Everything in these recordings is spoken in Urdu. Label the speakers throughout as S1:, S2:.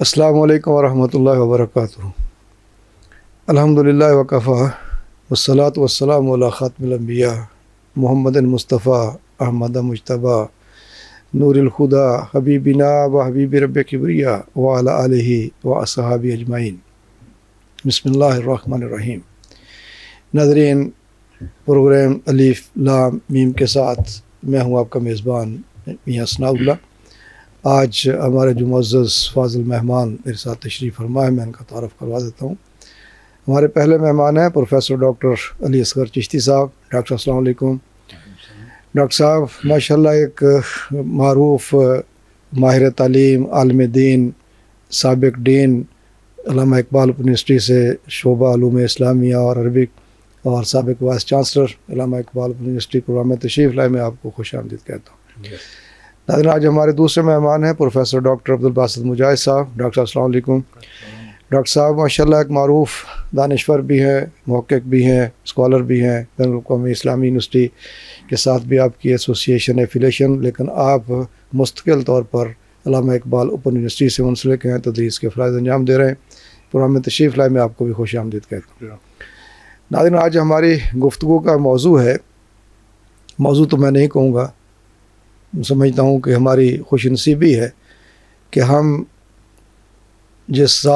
S1: السلام علیکم ورحمۃ اللہ وبرکاتہ۔ الحمدللہ وکفیٰ والصلاۃ والسلام علی خاتم الانبیاء محمد مصطفیٰ احمد مجتبیٰ نور الخدا حبیبنا و حبیب رب کبریٰ وعلی آلہ و اصحابہ اجمعین۔ بسم اللہ الرحمن الرحیم۔ ناظرین، پروگرام الف لام میم کے ساتھ میں ہوں آپ کا میزبان میاں ثناء اللہ۔ آج ہمارے جو معزز فاضل مہمان میرے ساتھ تشریف فرما ہے، میں ان کا تعارف کروا دیتا ہوں۔ ہمارے پہلے مہمان ہیں پروفیسر ڈاکٹر علی اصغر چشتی صاحب۔ ڈاکٹر صاحب السلام علیکم۔ ڈاکٹر صاحب ماشاءاللہ ایک معروف ماہر تعلیم، عالم دین، سابق ڈین علامہ اقبال یونیورسٹی سے شعبہ علوم اسلامیہ اور عربک، اور سابق وائس چانسلر علامہ اقبال یونیورسٹی پروگرام میں تشریف لائے۔ میں آپ کو خوش آمدید کہتا ہوں۔ ناظرین، آج ہمارے دوسرے مہمان ہیں پروفیسر ڈاکٹر عبدالباسط مجاہد صاحب۔ ڈاکٹر صاحب السلام علیکم۔ ڈاکٹر صاحب ماشاءاللہ ایک معروف دانشور بھی ہیں، محقق بھی ہیں، اسکالر بھی ہیں، بین الاقوامی اسلامی یونیورسٹی کے ساتھ بھی آپ کی ایسوسیشن ایفیلیشن، لیکن آپ مستقل طور پر علامہ اقبال اوپن یونیورسٹی سے منسلک ہیں، تدریس کے فرائض انجام دے رہے ہیں۔ پروگرام میں تشریف لائے، میں آپ کو بھی خوش آمدید کہتا ہوں۔ ناظرین، آج ہماری گفتگو کا موضوع تو میں نہیں کہوں گا، سمجھتا ہوں کہ ہماری خوش نصیبی ہے کہ ہم جس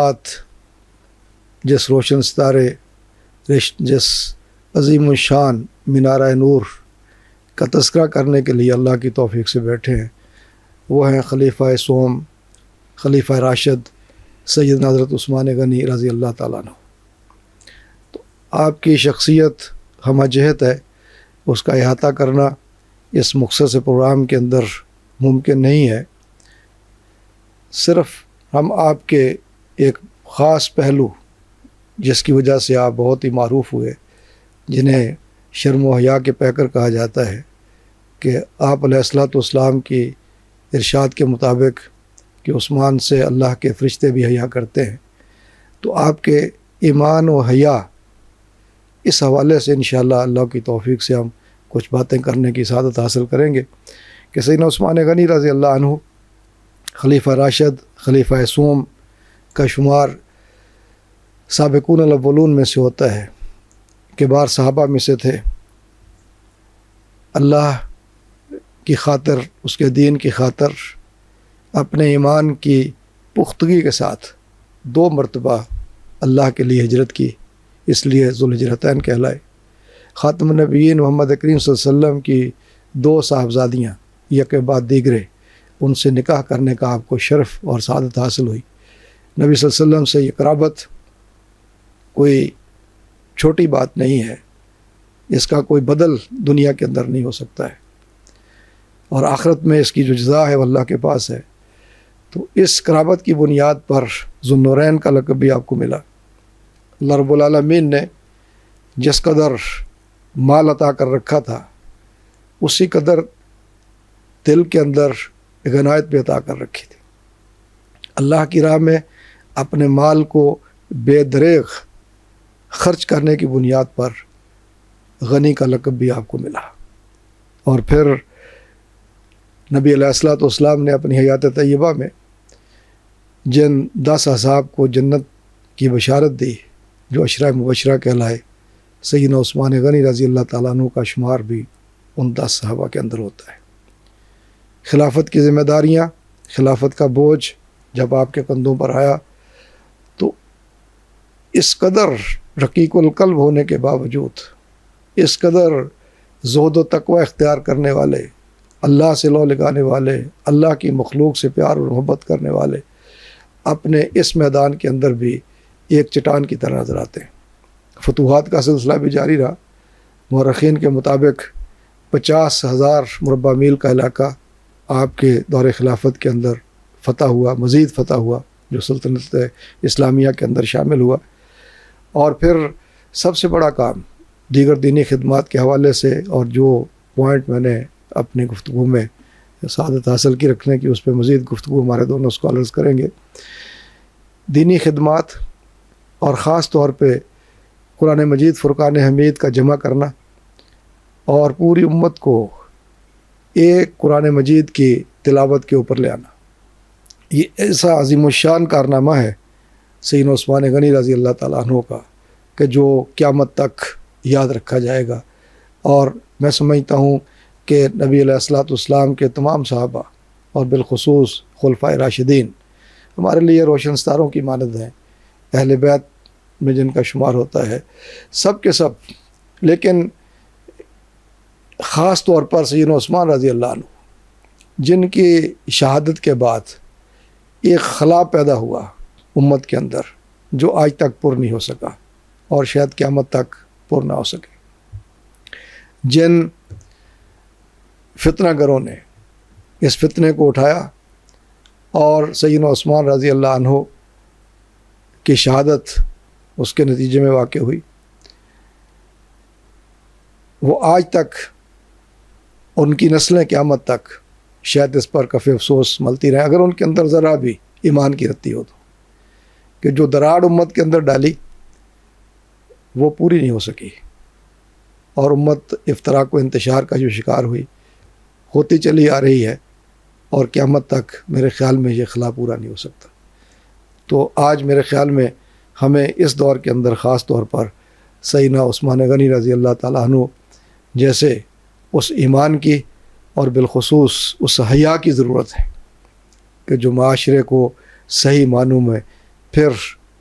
S1: روشن ستارے، جس عظیم الشان مینارہ نور کا تذکرہ کرنے کے لیے اللہ کی توفیق سے بیٹھے ہیں، وہ ہیں خلیفہ سوم، خلیفہ راشد سیدنا حضرت عثمان غنی رضی اللہ تعالیٰ عنہ۔ تو آپ کی شخصیت ہمہ جہت ہے، اس کا احاطہ کرنا اس مختصر پروگرام کے اندر ممکن نہیں ہے۔ صرف ہم آپ کے ایک خاص پہلو، جس کی وجہ سے آپ بہت ہی معروف ہوئے، جنہیں شرم و حیا کے پیکر کہا جاتا ہے، کہ آپ علیہ الصلوۃ والسلام کی ارشاد کے مطابق کہ عثمان سے اللہ کے فرشتے بھی حیا کرتے ہیں، تو آپ کے ایمان و حیا اس حوالے سے انشاءاللہ اللہ کی توفیق سے ہم کچھ باتیں کرنے کی سعادت حاصل کریں گے کہ سیدنا عثمان غنی رضی اللہ عنہ خلیفہ راشد، خلیفہ سوم کا شمار سابقون الاولون میں سے ہوتا ہے، کبار صحابہ میں سے تھے۔ اللہ کی خاطر، اس کے دین کی خاطر، اپنے ایمان کی پختگی کے ساتھ 2 مرتبہ اللہ کے لیے ہجرت کی، اس لیے ذوالہجرتین کہلائے۔ خاتم النبیین محمد کریم صلی اللہ علیہ وسلم کی 2 صاحبزادیاں یک بعد دیگرے، ان سے نکاح کرنے کا آپ کو شرف اور سعادت حاصل ہوئی۔ نبی صلی اللہ علیہ وسلم سے یہ قرابت کوئی چھوٹی بات نہیں ہے، اس کا کوئی بدل دنیا کے اندر نہیں ہو سکتا ہے، اور آخرت میں اس کی جو جزا ہے وہ اللہ کے پاس ہے۔ تو اس قرابت کی بنیاد پر ذو النورین کا لقب بھی آپ کو ملا۔ اللہ رب العالمین نے جس قدر مال عطا کر رکھا تھا، اسی قدر دل کے اندر ایک عنایت بھی عطا کر رکھی تھی۔ اللہ کی راہ میں اپنے مال کو بے دریغ خرچ کرنے کی بنیاد پر غنی کا لقب بھی آپ کو ملا۔ اور پھر نبی علیہ الصلوۃ والسلام نے اپنی حیات طیبہ میں جن 10 اصحاب کو جنت کی بشارت دی، جو عشرہ مبشرہ کہلائے، سیدنا عثمان غنی رضی اللہ تعالیٰ عنہ کا شمار بھی ان 10 صحابہ کے اندر ہوتا ہے۔ خلافت کی ذمہ داریاں، خلافت کا بوجھ جب آپ کے کندھوں پر آیا، تو اس قدر رقیق القلب ہونے کے باوجود، اس قدر زہد و تقوی اختیار کرنے والے، اللہ سے لو لگانے والے، اللہ کی مخلوق سے پیار اور محبت کرنے والے، اپنے اس میدان کے اندر بھی ایک چٹان کی طرح نظر آتے ہیں۔ فتوحات کا سلسلہ بھی جاری رہا۔ مورخین کے مطابق 50,000 مربع میل کا علاقہ آپ کے دور خلافت کے اندر فتح ہوا، مزید فتح ہوا، جو سلطنت اسلامیہ کے اندر شامل ہوا۔ اور پھر سب سے بڑا کام دیگر دینی خدمات کے حوالے سے، اور جو پوائنٹ میں نے اپنی گفتگو میں سعادت حاصل کی رکھنے کی، اس پہ مزید گفتگو ہمارے دونوں اسکالرز کریں گے۔ دینی خدمات، اور خاص طور پہ قرآن مجید فرقان حمید کا جمع کرنا، اور پوری امت کو ایک قرآن مجید کی تلاوت کے اوپر لے آنا، یہ ایسا عظیم الشان کارنامہ ہے سیدنا عثمان غنی رضی اللہ تعالیٰ عنہ کا کہ جو قیامت تک یاد رکھا جائے گا. اور میں سمجھتا ہوں کہ نبی علیہ الصلوۃ والسلام کے تمام صحابہ اور بالخصوص خلفائے راشدین ہمارے لیے روشن ستاروں کی مانند ہیں، اہل بیت میں جن کا شمار ہوتا ہے، سب کے سب. لیکن خاص طور پر سیدنا عثمان رضی اللہ عنہ جن کی شہادت کے بعد ایک خلا پیدا ہوا امت کے اندر جو آج تک پر نہیں ہو سکا اور شاید قیامت تک پر نہ ہو سکے. جن فتنہ گروں نے اس فتنے کو اٹھایا اور سیدنا عثمان رضی اللہ عنہ کی شہادت اس کے نتیجے میں واقع ہوئی، وہ آج تک ان کی نسلیں قیامت تک شاید اس پر کفِ افسوس ملتی رہیں اگر ان کے اندر ذرا بھی ایمان کی رتی ہو تو، کہ جو دراڑ امت کے اندر ڈالی وہ پوری نہیں ہو سکی اور امت افتراق و انتشار کا جو شکار ہوتی چلی آ رہی ہے اور قیامت تک میرے خیال میں یہ خلا پورا نہیں ہو سکتا. تو آج میرے خیال میں ہمیں اس دور کے اندر خاص طور پر سیدنا عثمان غنی رضی اللہ تعالیٰ عنہ جیسے اس ایمان کی اور بالخصوص اس حیا کی ضرورت ہے کہ جو معاشرے کو صحیح معنوں میں پھر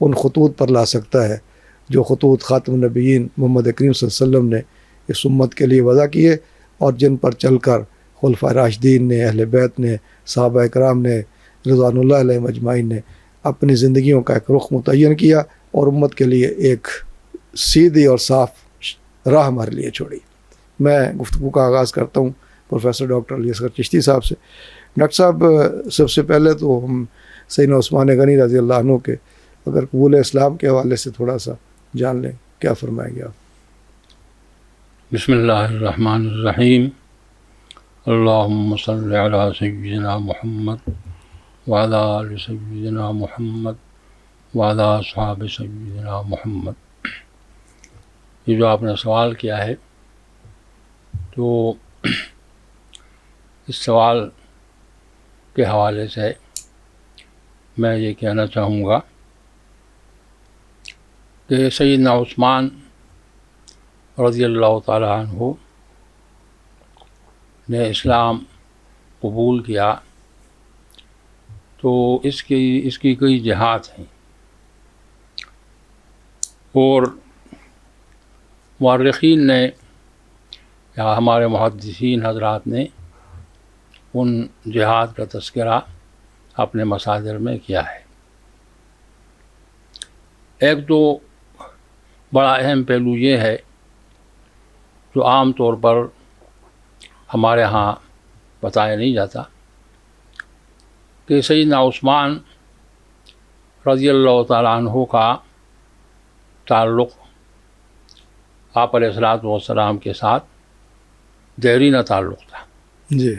S1: ان خطوط پر لا سکتا ہے جو خطوط خاتم النبیین محمد کریم صلی اللہ علیہ وسلم نے اس امت کے لیے وضع کیے اور جن پر چل کر خلفائے راشدین نے، اہل بیت نے، صحابہ اکرام نے رضوان اللہ علیہم اجمعین نے اپنی زندگیوں کا ایک رخ متعین کیا اور امت کے لیے ایک سیدھی اور صاف راہ ہمارے لیے چھوڑی. میں گفتگو کا آغاز کرتا ہوں پروفیسر ڈاکٹر علی اصغر چشتی صاحب سے. ڈاکٹر صاحب، سب سے پہلے تو ہم سیدنا عثمان غنی رضی اللہ عنہ کے اگر قبول اسلام کے حوالے سے تھوڑا سا جان لیں، کیا فرمائیں گے آپ؟
S2: بسم اللہ الرحمن الرحیم. اللہم صلی علی سیدنا محمد وعلی آل سیدنا محمد وعلی اصحاب سیدنا محمد. یہ جو آپ نے سوال کیا ہے تو اس سوال کے حوالے سے میں یہ کہنا چاہوں گا کہ سیدنا عثمان رضی اللہ تعالیٰ عنہ نے اسلام قبول کیا تو اس کی کئی جہات ہیں اور مورخین نے یا ہمارے محدثین حضرات نے ان جہاد کا تذکرہ اپنے مصادر میں کیا ہے. ایک تو بڑا اہم پہلو یہ ہے جو عام طور پر ہمارے ہاں بتایا نہیں جاتا کہ سیدنا عثمان رضی اللہ تعالیٰ عنہ کا تعلق آپ علیہ الصلوۃ والسلام کے ساتھ دیرینہ تعلق تھا.
S1: جی.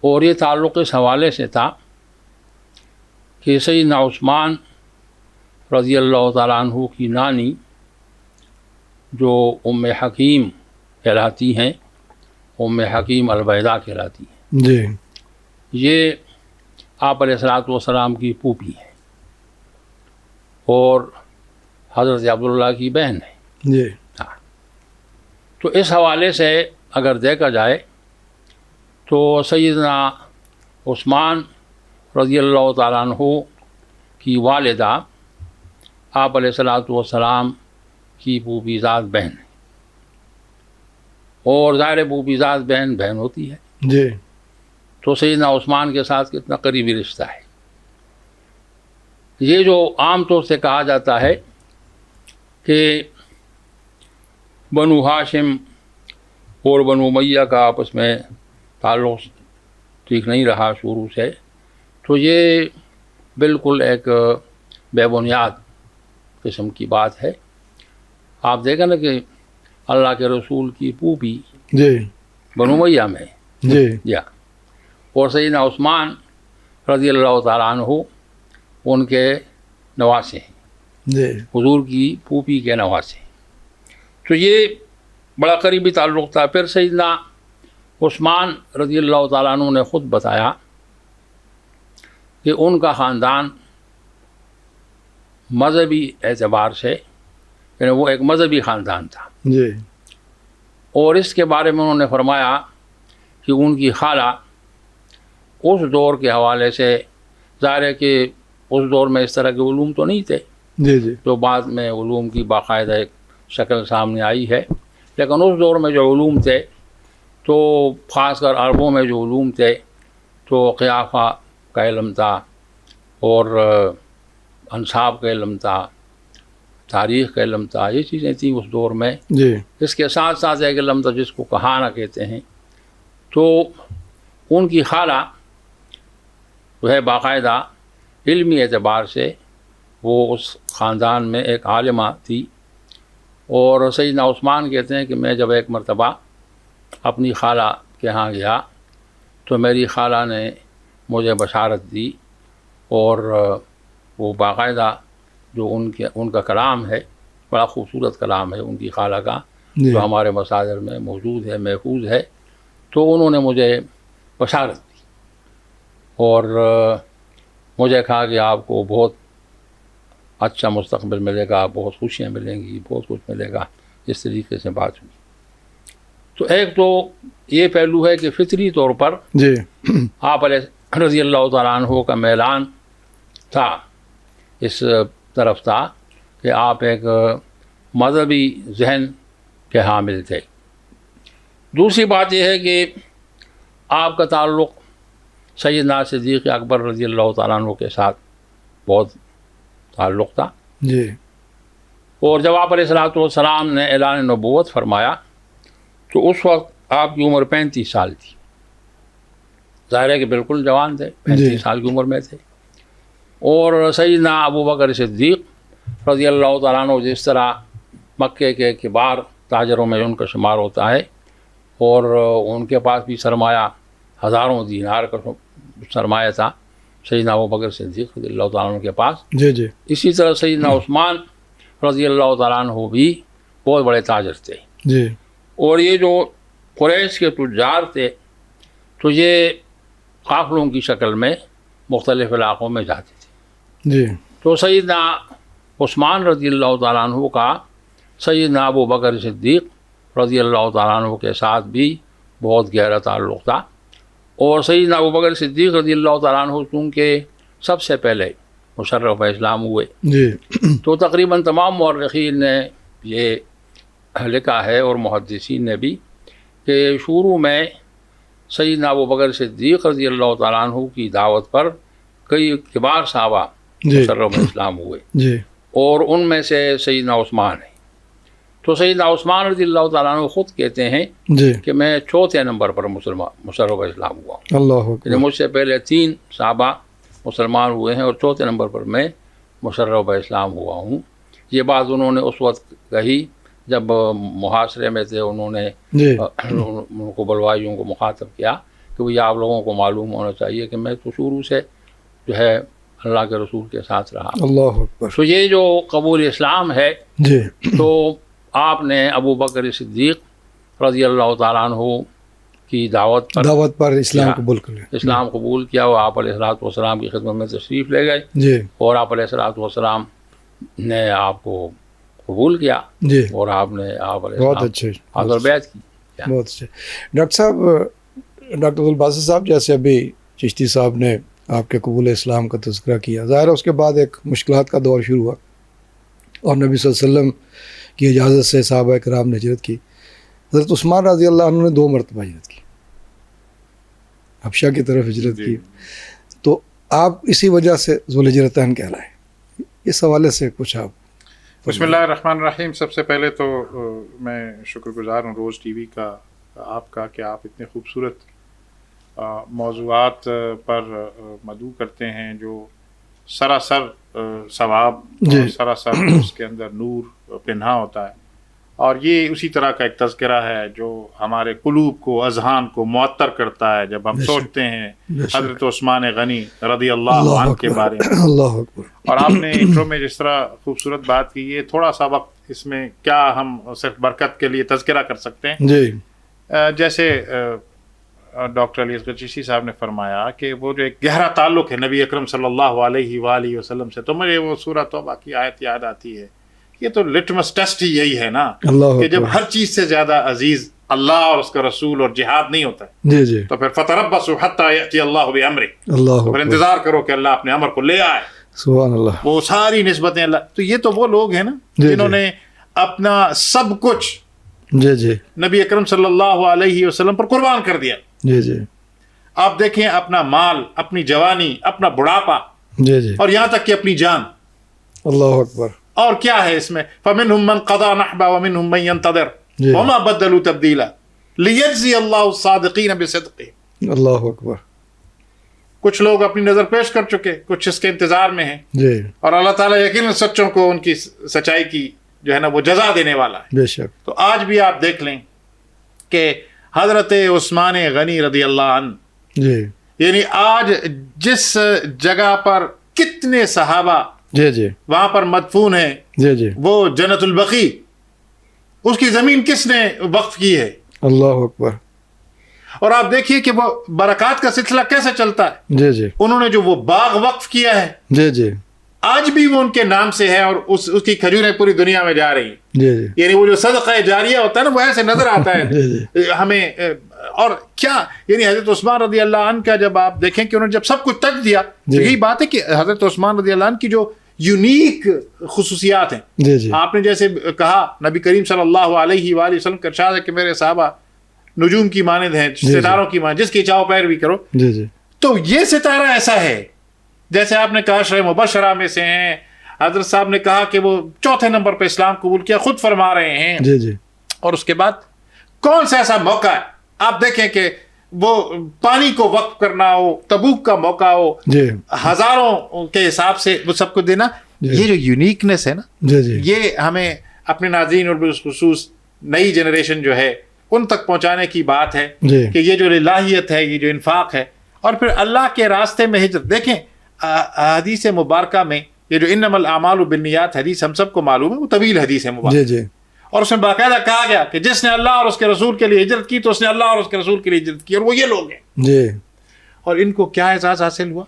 S2: اور یہ تعلق اس حوالے سے تھا کہ سیدنا عثمان رضی اللہ تعالیٰ عنہ کی نانی جو ام حکیم کہلاتی ہیں، ام حکیم البیضاء کہلاتی ہیں،
S1: جی،
S2: یہ آپ علیہ الصلوۃ والسلام کی پھوپھی ہیں اور حضرت عبداللہ کی بہن ہے.
S1: جی.
S2: ہاں. تو اس حوالے سے اگر دیکھا جائے تو سیدنا عثمان رضی اللہ تعالیٰ عنہ کی والدہ آپ علیہ الصلوۃ والسلام کی پھوپھی ذات بہن ہے اور ظاہر پھوپھی ذات بہن ہوتی ہے.
S1: جی.
S2: تو سیدنا عثمان کے ساتھ کتنا قریبی رشتہ ہے. یہ جو عام طور سے کہا جاتا ہے کہ بنو ہاشم اور بنو امیہ کا آپس میں تعلق ٹھیک نہیں رہا شروع سے، تو یہ بالکل ایک بے بنیاد قسم کی بات ہے. آپ دیکھیں نا کہ اللہ کے رسول کی پھوپھی
S1: جی
S2: بنو امیہ میں
S1: جی
S2: یا اور سیدنا عثمان رضی اللہ تعالیٰ عنہ ان کے نواسے ہیں،
S1: جی
S2: حضور کی پھوپھی کے نواسے. تو یہ بڑا قریبی تعلق تھا. پھر سیدنا عثمان رضی اللہ تعالیٰ عنہ نے خود بتایا کہ ان کا خاندان مذہبی اعتبار سے یعنی وہ ایک مذہبی خاندان تھا
S1: جی
S2: اور اس کے بارے میں انہوں نے فرمایا کہ ان کی خالہ اس دور کے حوالے سے ظاہر ہے کہ اس دور میں اس طرح کے علوم تو نہیں تھے
S1: جی جی
S2: جو بعد میں علوم کی باقاعدہ ایک شکل سامنے آئی ہے، لیکن اس دور میں جو علوم تھے تو خاص کر عربوں میں جو علوم تھے تو قیافہ کا علم تھا اور انصاب کا علم تھا، تاریخ کا علم تھا، یہ چیزیں تھیں اس دور میں.
S1: جی
S2: اس کے ساتھ ساتھ ایک علم تھا جس کو کہانہ کہتے ہیں. تو ان کی خالہ جو ہے باقاعدہ علمی اعتبار سے وہ اس خاندان میں ایک عالمہ تھی. اور سیدنا عثمان کہتے ہیں کہ میں جب ایک مرتبہ اپنی خالہ کے ہاں گیا تو میری خالہ نے مجھے بشارت دی اور وہ باقاعدہ جو ان کا کلام ہے بڑا خوبصورت کلام ہے ان کی خالہ کا جو ہمارے مصادر میں موجود ہے، محفوظ ہے. تو انہوں نے مجھے بشارت دی اور مجھے کہا کہ آپ کو بہت اچھا مستقبل ملے گا، بہت خوشیاں ملیں گی، بہت کچھ ملے گا. اس طریقے سے بات ہوئی. تو ایک تو یہ پہلو ہے کہ فطری طور پر
S1: جی
S2: آپ علیہ رضی اللہ تعالیٰ عنہ کا میلان تھا، اس طرف تھا کہ آپ ایک مذہبی ذہن کے حامل تھے. دوسری بات یہ ہے کہ آپ کا تعلق سیدنا صدیق اکبر رضی اللہ تعالیٰ عنہ کے ساتھ بہت تعلق تھا.
S1: جی
S2: اور جب آپ علیہ الصلوۃ والسلام نے اعلان نبوت فرمایا تو اس وقت آپ کی عمر 35 سال تھی. ظاہر ہے کہ بالکل جوان تھے، 35 سال کی عمر میں تھے. اور سیدنا ابو بکر صدیق رضی اللہ تعالیٰ عنہ جس طرح مکے کے کبار تاجروں میں ان کا شمار ہوتا ہے اور ان کے پاس بھی سرمایہ ہزاروں دینار کا سرمایہ تھا سیدنا ابو بکر صدیق رضی اللہ تعالیٰ عنہ کے پاس.
S1: جی جی
S2: اسی طرح سیدنا عثمان رضی اللہ تعالیٰ عنہ بھی بہت بڑے تاجر تھے.
S1: جی
S2: اور یہ جو قریش کے تجار تھے تو یہ قافلوں کی شکل میں مختلف علاقوں میں جاتے تھے.
S1: جی
S2: تو سیدنا عثمان رضی اللہ تعالیٰ عنہ کا سیدنا ابو بکر صدیق رضی اللہ تعالیٰ عنہ کے ساتھ بھی بہت گہرا تعلق تھا. اور سیدنا ابو بکر صدیق رضی اللہ تعالیٰ عنہ چونکہ سب سے پہلے مشرف اسلام ہوئے
S1: جی
S2: تو تقریباً تمام مورخین نے یہ لکھا ہے اور محدثین نے بھی کہ شروع میں سیدنا ابو بکر صدیق رضی اللہ تعالیٰ عنہ کی دعوت پر کئی کبار صحابہ مشرف اسلام ہوئے
S1: جی
S2: اور ان میں سے سیدنا عثمان ہے. تو سیدنا عثمان رضی اللہ تعالیٰ عنہ خود کہتے ہیں
S1: جی
S2: کہ میں چوتھے نمبر پر مشرف اسلام ہوا ہوں.
S1: اللہ
S2: یعنی مجھ سے پہلے 3 صحابہ مسلمان ہوئے ہیں اور چوتھے نمبر پر میں مشرف اسلام ہوا ہوں. یہ بات انہوں نے اس وقت کہی جب محاصرے میں تھے. انہوں نے ان کو بلوائیوں کو مخاطب کیا کہ وہ آپ لوگوں کو معلوم ہونا چاہیے کہ میں تو شروع سے جو ہے اللہ کے رسول کے ساتھ رہا.
S1: اللہ اکبر.
S2: تو یہ جو قبول اسلام ہے
S1: جی
S2: تو آپ نے ابو بکر صدیق رضی اللہ تعالیٰ عنہ کی دعوت
S1: پر اسلام قبول کر لیا.
S2: اسلام قبول کیا اور آپ علیہ الصلوۃ والسلام کی خدمت میں تشریف لے گئے
S1: جی
S2: اور آپ علیہ الصلوۃ والسلام نے آپ کو قبول کیا
S1: جی
S2: اور آپ نے آپ علیہ
S1: بہت
S2: السلام
S1: اچھے
S2: حاضر بیعت کی.
S1: بہت اچھے. ڈاکٹر صاحب، ڈاکٹر عبدالباسط صاحب، جیسے ابھی چشتی صاحب نے آپ کے قبول اسلام کا تذکرہ کیا، ظاہر ہے اس کے بعد ایک مشکلات کا دور شروع ہوا اور نبی صلی اللہ علیہ وسلم کی اجازت سے صحابہ کرام نے ہجرت کی. حضرت عثمان رضی اللہ عنہ نے 2 مرتبہ ہجرت کی، حبشہ کی طرف ہجرت کی. تو آپ اسی وجہ سے ذوالہجرتین کہلائے. اس حوالے سے کچھ آپ.
S3: بسم اللہ الرحمن الرحیم. سب سے پہلے تو میں شکر گزار ہوں روز ٹی وی کا آپ کا کہ آپ اتنے خوبصورت موضوعات پر مدعو کرتے ہیں جو سراسر ثواب اور سراسر اس کے اندر نور پنہا ہوتا ہے. اور یہ اسی طرح کا ایک تذکرہ ہے جو ہمارے قلوب کو، اذہان کو معطر کرتا ہے جب ہم سوچتے ہیں حضرت عثمان غنی رضی اللہ عنہ کے بارے میں.
S1: اللہ اکبر.
S3: اور آپ نے انٹرو میں جس طرح خوبصورت بات کی، یہ تھوڑا سا وقت اس میں کیا ہم صرف برکت کے لیے تذکرہ کر سکتے ہیں.
S1: جی
S3: جیسے ڈاکٹر علی اصغر چشتی صاحب نے فرمایا کہ وہ جو ایک گہرا تعلق ہے نبی اکرم صلی اللہ علیہ وآلہ وسلم سے، تو مجھے وہ سورہ توبہ کی آیت یاد آتی ہے. یہ تو لٹمس ٹیسٹ ہی یہی ہے نا کہ جب ہر چیز سے زیادہ عزیز اللہ اور اس کا رسول اور جہاد نہیں ہوتا
S1: جی جی
S3: تو پھر فتربصوا حتی یأتی اللہ بامرہ،
S1: اللہ
S3: تو پھر انتظار کرو کہ اللہ اپنے امر کو لے آئے.
S1: سبحان اللہ.
S3: وہ ساری نسبتیں اللہ. تو یہ تو وہ لوگ ہیں نا
S1: جی
S3: جنہوں نے اپنا سب کچھ
S1: جی جی
S3: نبی اکرم صلی اللہ علیہ وسلم پر قربان کر دیا.
S1: جی جی
S3: آپ دیکھیں اپنا مال، اپنی جوانی، اپنا بڑھاپا،
S1: جی جی
S3: اور یہاں تک کہ اپنی جان.
S1: اللہ اکبر. اور
S3: کیا ہے اس میں؟ فَمِنْهُمْ مَنْ قَضَى نَحْبَهُ وَمِنْهُمْ مَنْ يَنْتَظِرُ وَمَا بَدَّلُوا تَبْدِيلًا لِيَجْزِيَ اللَّهُ الصَّادِقِينَ بِصِدْقِهِمْ.
S1: اللہ اکبر.
S3: کچھ لوگ اپنی نظر پیش کر چکے، کچھ اس کے انتظار میں ہیں،
S1: جی
S3: اور اللہ تعالیٰ یقیناً سچوں کو ان کی سچائی کی جو ہے نا وہ جزا دینے والا ہے.
S1: بے شک.
S3: تو آج بھی آپ دیکھ لیں کہ حضرت عثمان غنی رضی اللہ عنہ،
S1: جی
S3: یعنی آج جس جگہ پر کتنے صحابہ
S1: جی جی
S3: وہاں پر مدفون ہیں،
S1: جی جی
S3: وہ جنت البقیع، اس کی زمین کس نے وقف کی ہے؟
S1: اللہ اکبر.
S3: اور آپ دیکھیے کہ وہ برکات کا سلسلہ کیسے چلتا ہے.
S1: جی جی
S3: انہوں نے جو وہ باغ وقف کیا ہے
S1: جی جی
S3: آج بھی وہ ان کے نام سے ہے، اور اس کی کھجوریں پوری دنیا میں جا رہی ہیں.
S1: جی جی
S3: یعنی وہ جو صدقہ جاریہ ہوتا ہے نا وہ ایسے نظر آتا ہے ہمیں. اور کیا یعنی حضرت عثمان رضی اللہ عنہ کا جب آپ دیکھیں کہ انہوں نے جب سب کچھ تک دیا، تو یہی بات ہے کہ حضرت عثمان رضی اللہ عنہ کی جو یونیک خصوصیات ہیں.
S1: جی جی
S3: آپ نے جیسے کہا نبی کریم صلی اللہ علیہ وآلہ وسلم کا ارشاد ہے کہ میرے صحابہ نجوم کی مانند ہیں، ستاروں کی مانند، جس کی چاہو پیروی کرو.
S1: جی جی
S3: تو یہ ستارہ ایسا ہے جیسے آپ نے کہا عشرہ مبشرہ میں سے ہیں. حضرت صاحب نے کہا کہ وہ چوتھے نمبر پہ اسلام قبول کیا، خود فرما رہے ہیں.
S1: جی جی
S3: اور اس کے بعد کون سا ایسا موقع ہے آپ دیکھیں کہ وہ پانی کو وقف کرنا ہو، تبوک کا موقع ہو،
S1: جی
S3: ہزاروں کے حساب سے وہ سب کو دینا. یہ جو یونیکنس ہے نا،
S1: جی جی
S3: یہ ہمیں اپنے ناظرین اور بالخصوص نئی جنریشن جو ہے ان تک پہنچانے کی بات ہے کہ یہ جو الہیت ہے، یہ جو انفاق ہے، اور پھر اللہ کے راستے میں ہجرت. دیکھیں حدیث مبارکہ میں یہ جو انما الاعمال بالنیات حدیث ہم سب کو معلوم ہے، وہ طویل حدیث ہے مبارک.
S1: جی جی
S3: اور اس میں باقاعدہ کہا گیا کہ جس نے اللہ اور اس کے رسول کے لیے ہجرت کی تو اس نے اللہ اور اس کے رسول کے لیے ہجرت کی، اور وہ یہ لوگ ہیں.
S1: جی
S3: اور ان کو کیا اعزاز حاصل ہوا؟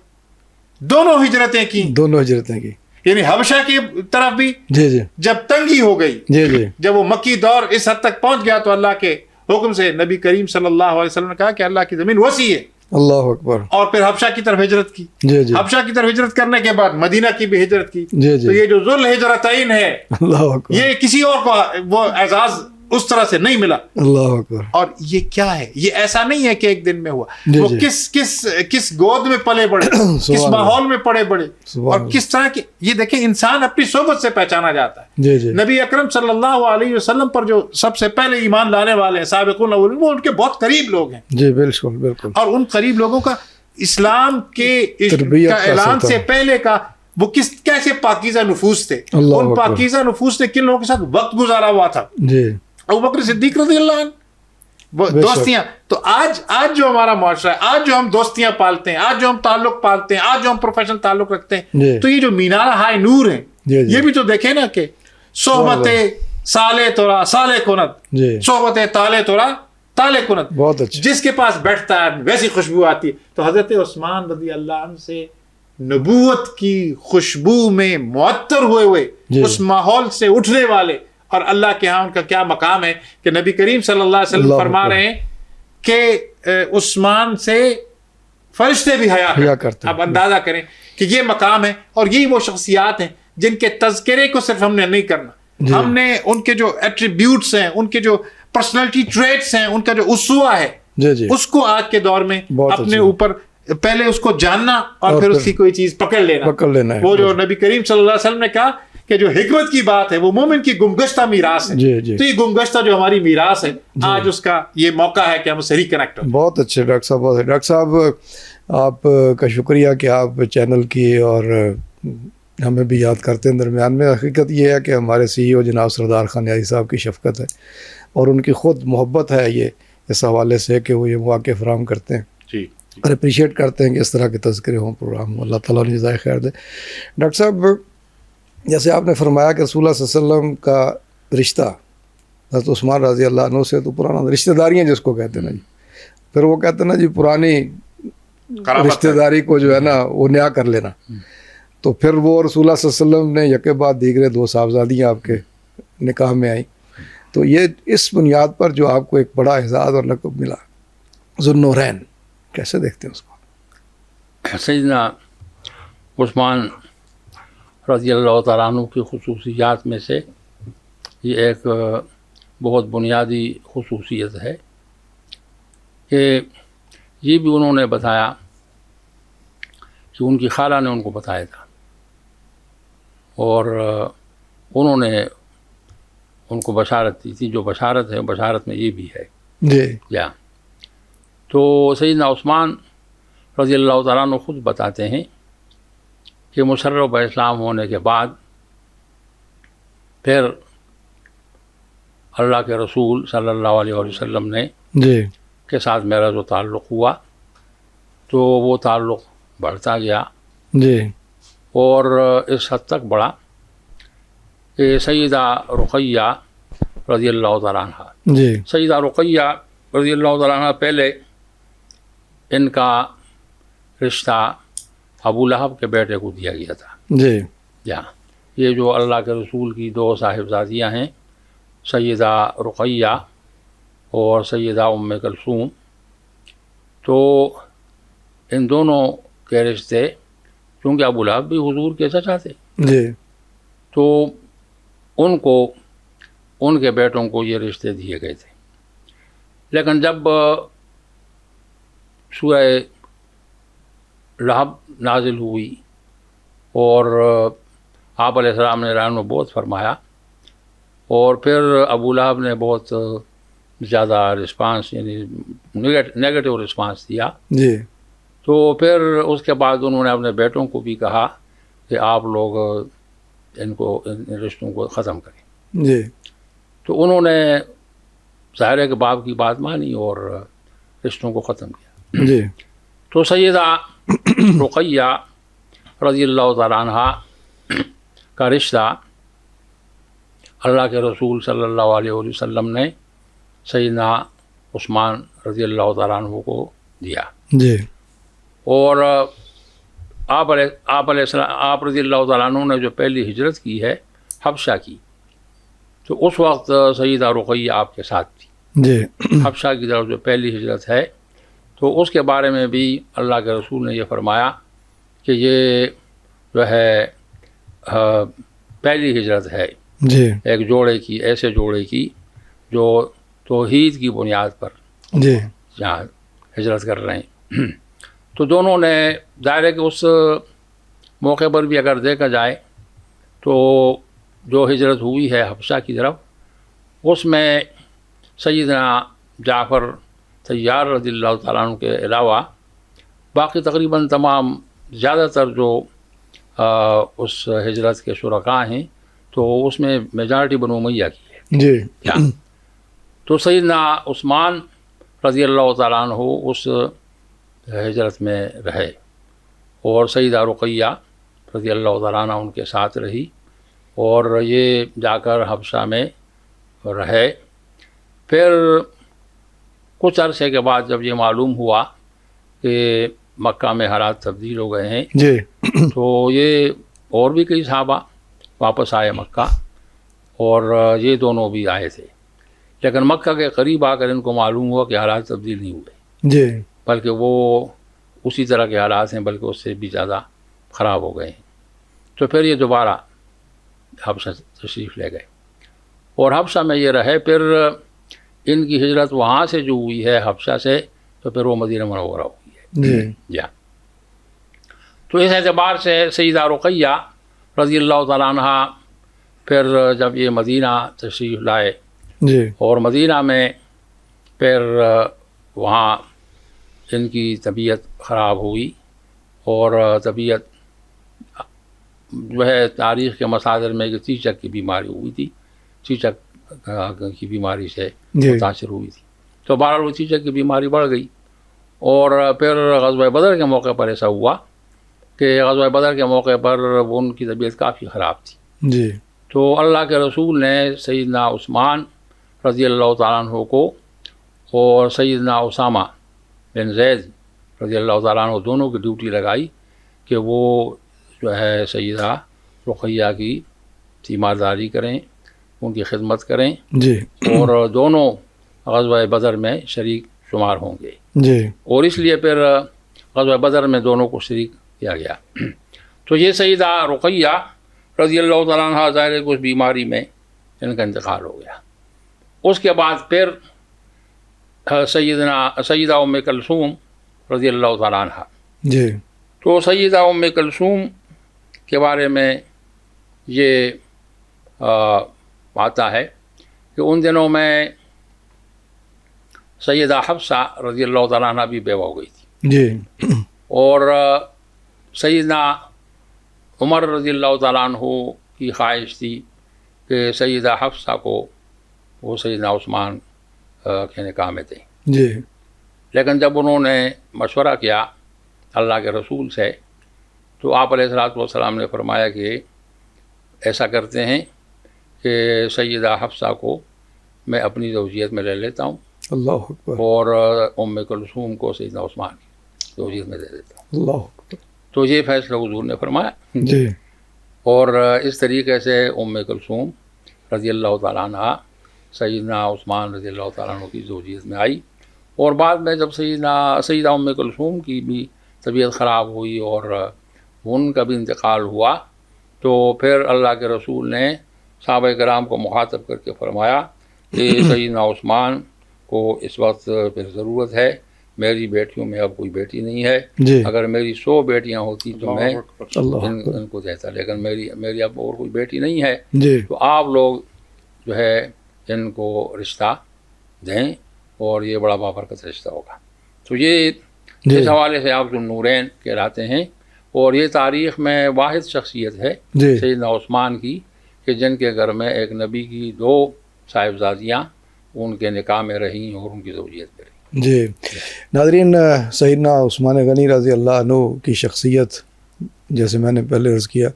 S3: دونوں ہجرتیں کی،
S1: دونوں ہجرتیں کی.
S3: یعنی حبشہ کی طرف بھی
S1: جی جی
S3: جب تنگی ہو گئی،
S1: جی جی
S3: جب وہ مکی دور اس حد تک پہنچ گیا تو اللہ کے حکم سے نبی کریم صلی اللہ علیہ وسلم نے کہا کہ اللہ کی زمین وسیع ہے.
S1: اللہ اکبر.
S3: اور پھر حبشہ کی طرف ہجرت کی.
S1: جی جی
S3: حبشہ کی طرف ہجرت کرنے کے بعد مدینہ کی بھی ہجرت کی.
S1: جی جی
S3: تو یہ جو ذو الہجرتین ہے،
S1: اللہ اکبر.
S3: یہ کسی اور کو وہ اعزاز اس طرح سے نہیں ملا.
S1: اللہ اکبر.
S3: اور یہ کیا ہے؟ یہ ایسا نہیں ہے کہ ایک دن میں ہوا.
S1: جی
S3: وہ
S1: جی.
S3: کس گود میں پلے بڑے، کس ماحول میں پڑے بڑے، اور
S1: اللہ.
S3: کس طرح کی. یہ دیکھیں انسان اپنی صحبت سے پہچانا جاتا ہے.
S1: جی جی
S3: نبی اکرم صلی اللہ علیہ وسلم پر جو سب سے پہلے ایمان لانے والے ہیں سابقون الاولون، وہ ان کے بہت قریب لوگ ہیں.
S1: جی بالکل بالکل.
S3: اور ان قریب لوگوں کا اسلام کے
S1: تربیت
S3: کا
S1: کا
S3: اعلان
S1: سطح.
S3: سے پہلے کا وہ کیسے پاکیزہ نفوس تھے.
S1: اللہ
S3: ان
S1: اکبر.
S3: پاکیزہ نفوس نے کن لوگوں کے ساتھ وقت گزارا ہوا تھا.
S1: جی
S3: ابوبکر صدیق رضی اللہ عنہ، وہ
S1: بے شک.
S3: دوستیاں. تو آج جو ہمارا معاشرہ ہے، آج جو ہم دوستیاں پالتے ہیں، آج جو ہم تعلق پالتے ہیں، آج جو ہم پروفیشنل تعلق رکھتے ہیں،
S1: جی.
S3: تو یہ جو مینارہ ہائے نور ہیں،
S1: جی جی.
S3: یہ بھی تو دیکھیں نا کہ صحبت سالے تورا سالے کنت،
S1: جی
S3: صحبت تالے تورا تالے کنت.
S1: بہت اچھا.
S3: جس کے پاس بیٹھتا ہے ویسی خوشبو آتی ہے. تو حضرت عثمان رضی اللہ عنہ سے نبوت کی خوشبو میں معطر ہوئے
S1: جی.
S3: اس ماحول سے اٹھنے والے، اور اللہ کے ہاں ان کا کیا مقام ہے کہ نبی کریم صلی اللہ علیہ وسلم
S1: اللہ
S3: فرما رہے ہیں کہ عثمان سے فرشتے بھی حیا کرتے ہیں. اب اندازہ کریں کہ یہ مقام ہے، اور یہی وہ شخصیات ہیں جن کے تذکرے کو صرف ہم نے نہیں کرنا، ہم نے ان کے جو ایٹریبیوٹس ہیں، ان کے جو پرسنالٹی ٹریٹس ہیں، ان کا جو اسوہ ہے،
S1: جی جی
S3: اس کو آج کے دور میں اپنے
S1: اچھا.
S3: اوپر پہلے اس کو جاننا اور پھر اس کی کوئی چیز پکڑ لینا
S1: ہے.
S3: وہ جو نبی کریم صلی اللہ علیہ وسلم نے کہا کہ جو حکمت کی بات ہے وہ مومن کی گمگشتہ میراث ہے.
S1: جی جی.
S3: تو یہ گمگشتہ جو ہماری میراث ہے، آج اس کا یہ موقع ہے کہ ہم اس سے ریکنیکٹ ہوں.
S1: بہت اچھے ڈاکٹر صاحب، بہت ڈاکٹر صاحب آپ کا شکریہ کہ آپ چینل کی اور ہمیں بھی یاد کرتے ہیں درمیان میں. حقیقت یہ ہے کہ ہمارے CEO جناب سردار خان نیازی صاحب کی شفقت ہے اور ان کی خود محبت ہے یہ اس حوالے سے کہ وہ یہ مواقع فراہم کرتے ہیں.
S3: جی
S1: اور اپریشیٹ کرتے ہیں کہ اس طرح کے تذکرے ہوں، پروگرام ہوں. اللہ تعالیٰ نے جزائے خیر دے. ڈاکٹر صاحب جیسے آپ نے فرمایا کہ رسول اللہ صلی اللہ علیہ وسلم کا رشتہ حضرت عثمان رضی اللہ عنہ سے تو پرانا رشتہ داریاں جس کو کہتے ہیں نا جی، پھر وہ کہتے ہیں نا جی پرانی رشتہ داری کو جو ہے نا وہ نیا کر لینا. تو پھر وہ رسول اللہ صلی اللہ علیہ وسلم نے یکے بعد دیگرے 2 صاحبزادیاں آپ کے نکاح میں آئیں. تو یہ اس بنیاد پر جو آپ کو ایک بڑا اعزاز اور لقب ملا ذوالنورین، کیسے دیکھتے ہیں اس کو؟
S2: سیدنا عثمان رضی اللہ تعالیٰ عنہ کی خصوصیات میں سے یہ ایک بہت بنیادی خصوصیت ہے کہ یہ بھی انہوں نے بتایا کہ ان کی خالہ نے ان کو بتایا تھا، اور انہوں نے ان کو بشارت دی تھی. جو بشارت ہے بشارت میں یہ بھی ہے
S1: جی
S2: یا تو سیدنا عثمان رضی اللہ تعالیٰ عنہ خود بتاتے ہیں کہ مشرف اسلام ہونے کے بعد پھر اللہ کے رسول صلی اللہ علیہ وسلم نے
S1: جی
S2: کے ساتھ میرا جو تعلق ہوا تو وہ تعلق بڑھتا گیا،
S1: جی
S2: اور اس حد تک بڑھا کہ سیدہ رقیہ رضی اللہ تعالیٰ عنہ،
S1: جی
S2: سیدہ رقیہ رضی اللہ تعالیٰ عنہ پہلے ان کا رشتہ ابو لہب کے بیٹے کو دیا گیا تھا.
S1: جی
S2: یہ جو اللہ کے رسول کی 2 صاحبزادیاں ہیں، سیدہ رقیہ اور سیدہ ام کلثوم، تو ان دونوں کے رشتے، کیونکہ ابو لہب بھی حضور کے چچا تھے،
S1: جی
S2: تو ان کو ان کے بیٹوں کو یہ رشتے دیے گئے تھے. لیکن جب سورہ لہب نازل ہوئی اور آپ علیہ السلام نے رحم و بہت فرمایا، اور پھر ابو لہب نے بہت زیادہ رسپانس یعنی نیگیٹو رسپانس دیا،
S1: جی
S2: تو پھر اس کے بعد انہوں نے اپنے بیٹوں کو بھی کہا کہ آپ لوگ ان رشتوں کو ختم کریں.
S1: جی
S2: تو انہوں نے ظاہر ہے کہ باپ کی بات مانی اور رشتوں کو ختم کیا.
S1: جی
S2: تو سیدہ رقیہ رضی اللہ تعالیٰ عنہ کا رشتہ اللہ کے رسول صلی اللہ علیہ وسلم نے سیدنا عثمان رضی اللہ تعالیٰ عنہ کو دیا.
S1: جی
S2: اور آپ علیہ السلام، آپ رضی اللہ تعالیٰ عنہ نے جو پہلی ہجرت کی ہے حبشہ کی، تو اس وقت سیدہ رقیہ آپ کے ساتھ تھی.
S1: جی
S2: حبشہ کی طرف جو پہلی ہجرت ہے تو اس کے بارے میں بھی اللہ کے رسول نے یہ فرمایا کہ یہ جو ہے پہلی ہجرت ہے
S1: جی
S2: ایک جوڑے کی، ایسے جوڑے کی جو توحید کی بنیاد پر
S1: جی
S2: جہاں ہجرت کر رہے ہیں. تو دونوں نے ظاہر ہے کہ اس موقع پر بھی اگر دیکھا جائے تو جو ہجرت ہوئی ہے حبشہ کی طرف، اس میں سیدنا جعفر طیار رضی اللہ تعالیٰ عنہ کے علاوہ باقی تقریباً تمام زیادہ تر جو اس ہجرت کے شرکاء ہیں تو اس میں میجارٹی بنو امیہ کی ہے.
S1: جی
S2: تو سیدنا عثمان رضی اللہ تعالیٰ عنہ اس ہجرت میں رہے، اور سیدہ رقیہ رضی اللہ تعالیٰ عنہ ان کے ساتھ رہی، اور یہ جا کر حبشہ میں رہے. پھر کچھ عرصے کے بعد جب یہ معلوم ہوا کہ مکہ میں حالات تبدیل ہو گئے ہیں،
S1: جی
S2: تو یہ اور بھی کئی صحابہ واپس آئے مکہ، اور یہ دونوں بھی آئے تھے. لیکن مکہ کے قریب آ کر ان کو معلوم ہوا کہ حالات تبدیل نہیں ہوئے،
S1: جی
S2: بلکہ وہ اسی طرح کے حالات ہیں، بلکہ اس سے بھی زیادہ خراب ہو گئے ہیں. تو پھر یہ دوبارہ حبشہ تشریف لے گئے، اور حبشہ میں یہ رہے. پھر ان کی ہجرت وہاں سے جو ہوئی ہے حبشہ سے، تو پھر وہ مدینہ منورہ ہوئی ہے.
S1: جی
S2: تو اس اعتبار سے سیدہ رقیہ رضی اللہ تعالیٰ عنہ پھر جب یہ مدینہ تشریف لائے،
S1: جی
S2: اور مدینہ میں پھر وہاں ان کی طبیعت خراب ہوئی، اور طبیعت جو ہے تاریخ کے مصادر میں کہ چیچک کی بیماری ہوئی تھی، چیچک کی بیماری سے متاثر ہوئی تھی. تو بہرحال وہ چیچک کی بیماری بڑھ گئی، اور پھر غزوہ بدر کے موقع پر ایسا ہوا کہ غزوہ بدر کے موقع پر وہ ان کی طبیعت کافی خراب تھی.
S1: جی
S2: تو اللہ کے رسول نے سیدنا عثمان رضی اللہ تعالیٰ عنہ کو اور سیدنا اسامہ بن زید رضی اللہ تعالیٰ عنہ دونوں کی ڈیوٹی لگائی کہ وہ جو ہے سیدہ رقیہ کی تیمارداری کریں، ان کی خدمت کریں
S1: جی
S2: اور دونوں غزوہ بدر میں شریک شمار ہوں گے
S1: جی
S2: اور اس لیے پھر غزوہ بدر میں دونوں کو شریک کیا گیا۔ تو یہ سیدہ رقیہ رضی اللہ تعالیٰ عنہ ظاہر کچھ بیماری میں ان کا انتقال ہو گیا۔ اس کے بعد پھر سیدہ ام کلثوم رضی اللہ تعالیٰ عنہ،
S1: جی
S2: تو سیدہ ام کلثوم کے بارے میں یہ آتا ہے کہ ان دنوں میں سیدہ حفصہ رضی اللہ تعالیٰ عنہ بھی بیوہ ہو گئی تھی
S1: جی
S2: اور سیدنا عمر رضی اللہ تعالیٰ عنہ کی خواہش تھی کہ سیدہ حفصہ کو وہ سیدنا عثمان کے نکاح میں دیں،
S1: جی
S2: لیکن جب انہوں نے مشورہ کیا اللہ کے رسول سے تو آپ علیہ الصلوۃ والسلام نے فرمایا کہ ایسا کرتے ہیں کہ سیدہ حفصہ کو میں اپنی زوجیت میں لے لیتا ہوں
S1: اللہ اکبر،
S2: اور ام کلثوم کو سیدنا عثمان کی زوجیت میں دے دیتا ہوں۔
S1: اللہ اکبر،
S2: تو یہ فیصلہ حضور نے فرمایا
S1: جی
S2: اور اس طریقے سے ام کلثوم رضی اللہ تعالیٰ عنہ سیدنا عثمان رضی اللہ تعالیٰ عنہ کی زوجیت میں آئی، اور بعد میں جب سیدہ ام کلثوم کی بھی طبیعت خراب ہوئی اور ان کا بھی انتقال ہوا تو پھر اللہ کے رسول نے صحابہ کرام کو مخاطب کر کے فرمایا کہ سیدنا عثمان کو اس وقت پھر ضرورت ہے، میری بیٹیوں میں اب کوئی بیٹی نہیں ہے،
S1: جی
S2: اگر میری 100 بیٹیاں ہوتی تو میں
S1: اللہ
S2: ان کو دیتا، لیکن میری اب اور کوئی بیٹی نہیں ہے،
S1: جی
S2: تو آپ لوگ جو ہے ان کو رشتہ دیں اور یہ بڑا بابرکت رشتہ ہوگا۔ تو یہ
S1: جی
S2: اس حوالے سے آپ ذو النورین کہلاتے ہیں، اور یہ تاریخ میں واحد شخصیت ہے
S1: جی
S2: سیدنا عثمان کی کہ جن کے گھر میں ایک نبی کی 2 صاحبزادیاں ان کے نکاح میں رہیں اور ان کی زوجیت میں رہیں۔
S1: جی ناظرین، سیدنا عثمان غنی رضی اللہ عنہ کی شخصیت جیسے میں نے پہلے عرض کیا،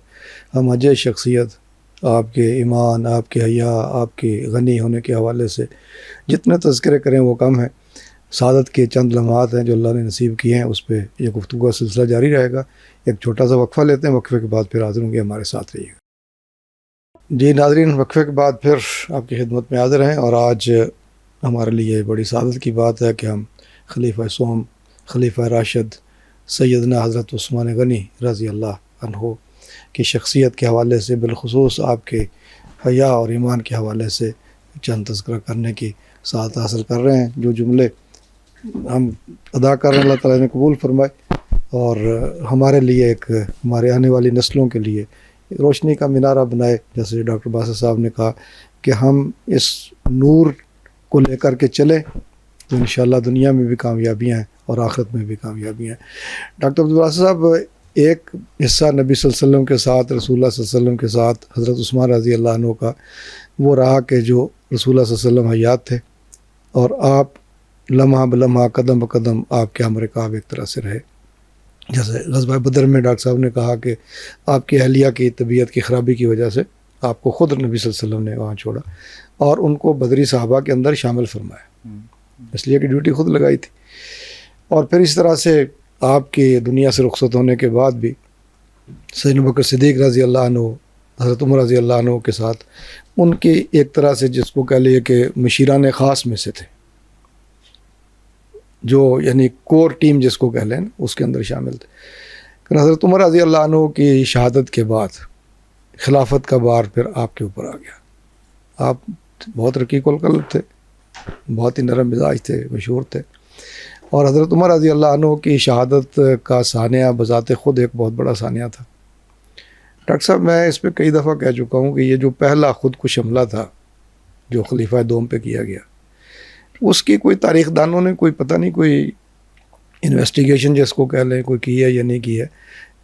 S1: ہم اجے شخصیت، آپ کے ایمان، آپ کے حیا، آپ کے غنی ہونے کے حوالے سے جتنے تذکرے کریں وہ کم ہیں۔ سعادت کے چند لمحات ہیں جو اللہ نے نصیب کیے ہیں، اس پہ یہ گفتگو کا سلسلہ جاری رہے گا۔ ایک چھوٹا سا وقفہ لیتے ہیں، وقفے کے بعد پھر حاضر ہوں گے، ہمارے ساتھ رہیے گا۔ جی ناظرین، وقفے کے بعد پھر آپ کی خدمت میں حاضر ہیں، اور آج ہمارے لیے بڑی سعادت کی بات ہے کہ ہم خلیفہ سوم، خلیفہ راشد سیدنا حضرت عثمان غنی رضی اللہ عنہ کی شخصیت کے حوالے سے، بالخصوص آپ کے حیا اور ایمان کے حوالے سے چند تذکرہ کرنے کی سعادت حاصل کر رہے ہیں۔ جو جملے ہم ادا کر رہے ہیں اللہ تعالیٰ نے قبول فرمائے، اور ہمارے لیے ہمارے آنے والی نسلوں کے لیے روشنی کا مینارہ بنائے، جیسے ڈاکٹر باسط صاحب نے کہا کہ ہم اس نور کو لے کر کے چلیں تو انشاءاللہ دنیا میں بھی کامیابیاں ہیں اور آخرت میں بھی کامیابیاں ہیں۔ ڈاکٹر عبدالباسط صاحب، ایک حصہ نبی صلی اللہ علیہ وسلم کے ساتھ، رسول اللہ صلی اللہ علیہ وسلم کے ساتھ حضرت عثمان رضی اللہ عنہ کا وہ رہا کہ جو رسول اللہ صلی اللہ علیہ وسلم حیات تھے، اور آپ لمحہ بلمحہ، قدم بقدم آپ کے ہم رکاب ایک طرح سے رہے۔ جیسے غزوہ بدر میں ڈاکٹر صاحب نے کہا کہ آپ کی اہلیہ کی طبیعت کی خرابی کی وجہ سے آپ کو خود نبی صلی اللہ علیہ وسلم نے وہاں چھوڑا اور ان کو بدری صحابہ کے اندر شامل فرمایا، اس لیے کہ ڈیوٹی خود لگائی تھی۔ اور پھر اس طرح سے آپ کی دنیا سے رخصت ہونے کے بعد بھی سیدنا بکر صدیق رضی اللہ عنہ، حضرت عمر رضی اللہ عنہ کے ساتھ ان کی ایک طرح سے جس کو کہہ لیے کہ مشیران خاص میں سے تھے، جو یعنی کور ٹیم جس کو کہہ لیں اس کے اندر شامل تھے۔ کہ حضرت عمر رضی اللہ عنہ کی شہادت کے بعد خلافت کا بار پھر آپ کے اوپر آ گیا۔ آپ بہت رقیق القلب تھے، بہت ہی نرم مزاج تھے، مشہور تھے، اور حضرت عمر رضی اللہ عنہ کی شہادت کا سانحہ بذات خود ایک بہت بڑا سانحہ تھا۔ ڈاکٹر صاحب، میں اس پہ کئی دفعہ کہہ چکا ہوں کہ یہ جو پہلا خود کش حملہ تھا جو خلیفہ دوم پہ کیا گیا، اس کی کوئی تاریخ دانوں نے کوئی پتہ نہیں، کوئی انویسٹیگیشن جس کو کہہ لیں، کوئی کی ہے یا نہیں کی ہے۔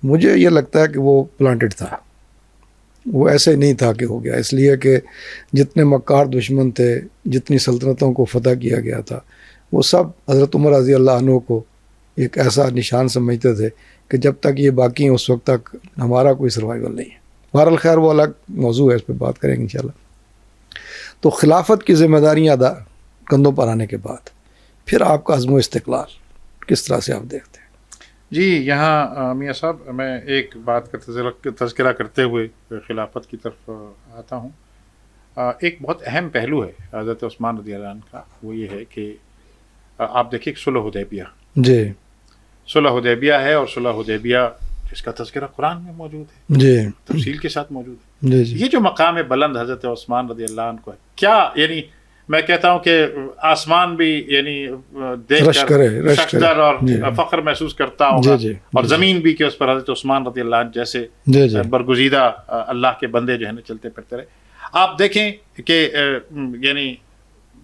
S1: مجھے یہ لگتا ہے کہ وہ پلانٹڈ تھا، وہ ایسے نہیں تھا کہ ہو گیا، اس لیے کہ جتنے مکار دشمن تھے، جتنی سلطنتوں کو فتح کیا گیا تھا، وہ سب حضرت عمر رضی اللہ عنہ کو ایک ایسا نشان سمجھتے تھے کہ جب تک یہ باقی ہیں اس وقت تک ہمارا کوئی سروائیول نہیں ہے۔ بہرحال خیر وہ الگ موضوع ہے، اس پہ بات کریں گے انشاءاللہ۔ تو خلافت کی ذمہ داریاں کندھوں پر آنے کے بعد پھر آپ کا عزم و استقلال، کس طرح سے آپ دیکھتے ہیں؟
S3: جی یہاں میاں صاحب میں ایک بات کا تذکرہ کرتے ہوئے خلافت کی طرف آتا ہوں. ایک بہت اہم پہلو ہے حضرت عثمان رضی اللہ عنہ کا، وہ یہ ہے کہ آپ دیکھیں صلح حدیبیہ،
S1: جی
S3: صلح حدیبیہ ہے، اور صلح حدیبیہ جس کا تذکرہ قرآن میں موجود ہے،
S1: جی
S3: تفصیل کے ساتھ موجود ہے.
S1: جی جی
S3: یہ جو مقام بلند حضرت عثمان رضی اللہ عنہ کو ہے، کیا یعنی میں کہتا ہوں کہ آسمان بھی یعنی دیکھ
S1: رشک
S3: کر
S1: کرے
S3: شخصر اور فخر محسوس کرتا ہوگا،
S1: جی
S3: اور زمین بھی کہ اس پر حضرت عثمان رضی اللہ عنہ جیسے
S1: جی جی
S3: برگزیدہ اللہ کے بندے جو ہے نا چلتے پھرتے رہے. آپ دیکھیں کہ یعنی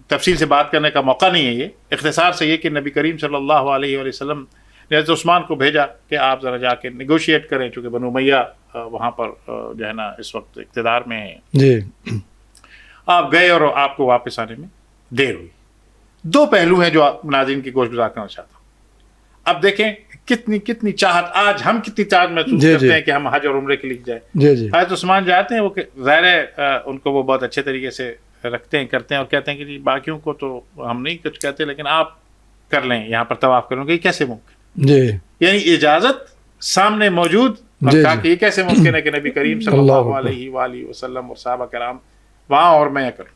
S3: تفصیل سے بات کرنے کا موقع نہیں ہے، یہ اختصار سے یہ کہ نبی کریم صلی اللہ علیہ وآلہ وسلم نے حضرت عثمان کو بھیجا کہ آپ ذرا جا کے نیگوشیٹ کریں، چونکہ بنو امیہ وہاں پر جو ہے نا اس وقت اقتدار میں ہیں.
S1: جی
S3: آپ گئے اور آپ کو واپس آنے میں دیر ہوئی. دو پہلو ہیں جو ناظرین کی گوش گزار کرنا چاہتا ہوں. اب دیکھیں کتنی چاہت، آج ہم کتنی چاہت محسوس کرتے ہیں کہ ہم حج اور عمرے کے لیے جائیں. حضرت عثمان جاتے ہیں، وہ ظاہر ہے ان کو وہ بہت اچھے طریقے سے رکھتے ہیں، کرتے ہیں، اور کہتے ہیں کہ جی باقیوں کو تو ہم نہیں کچھ کہتے، لیکن آپ کر لیں یہاں پر طواف کریں. کہ یہ کیسے ممکن؟
S1: جی
S3: یعنی اجازت سامنے موجود، اور کہا کہ یہ کیسے ممکن ہے کہ نبی کریم صلی اللہ علیہ وآلہ وسلم اور صحابہ کرام وہاں اور میں کروں.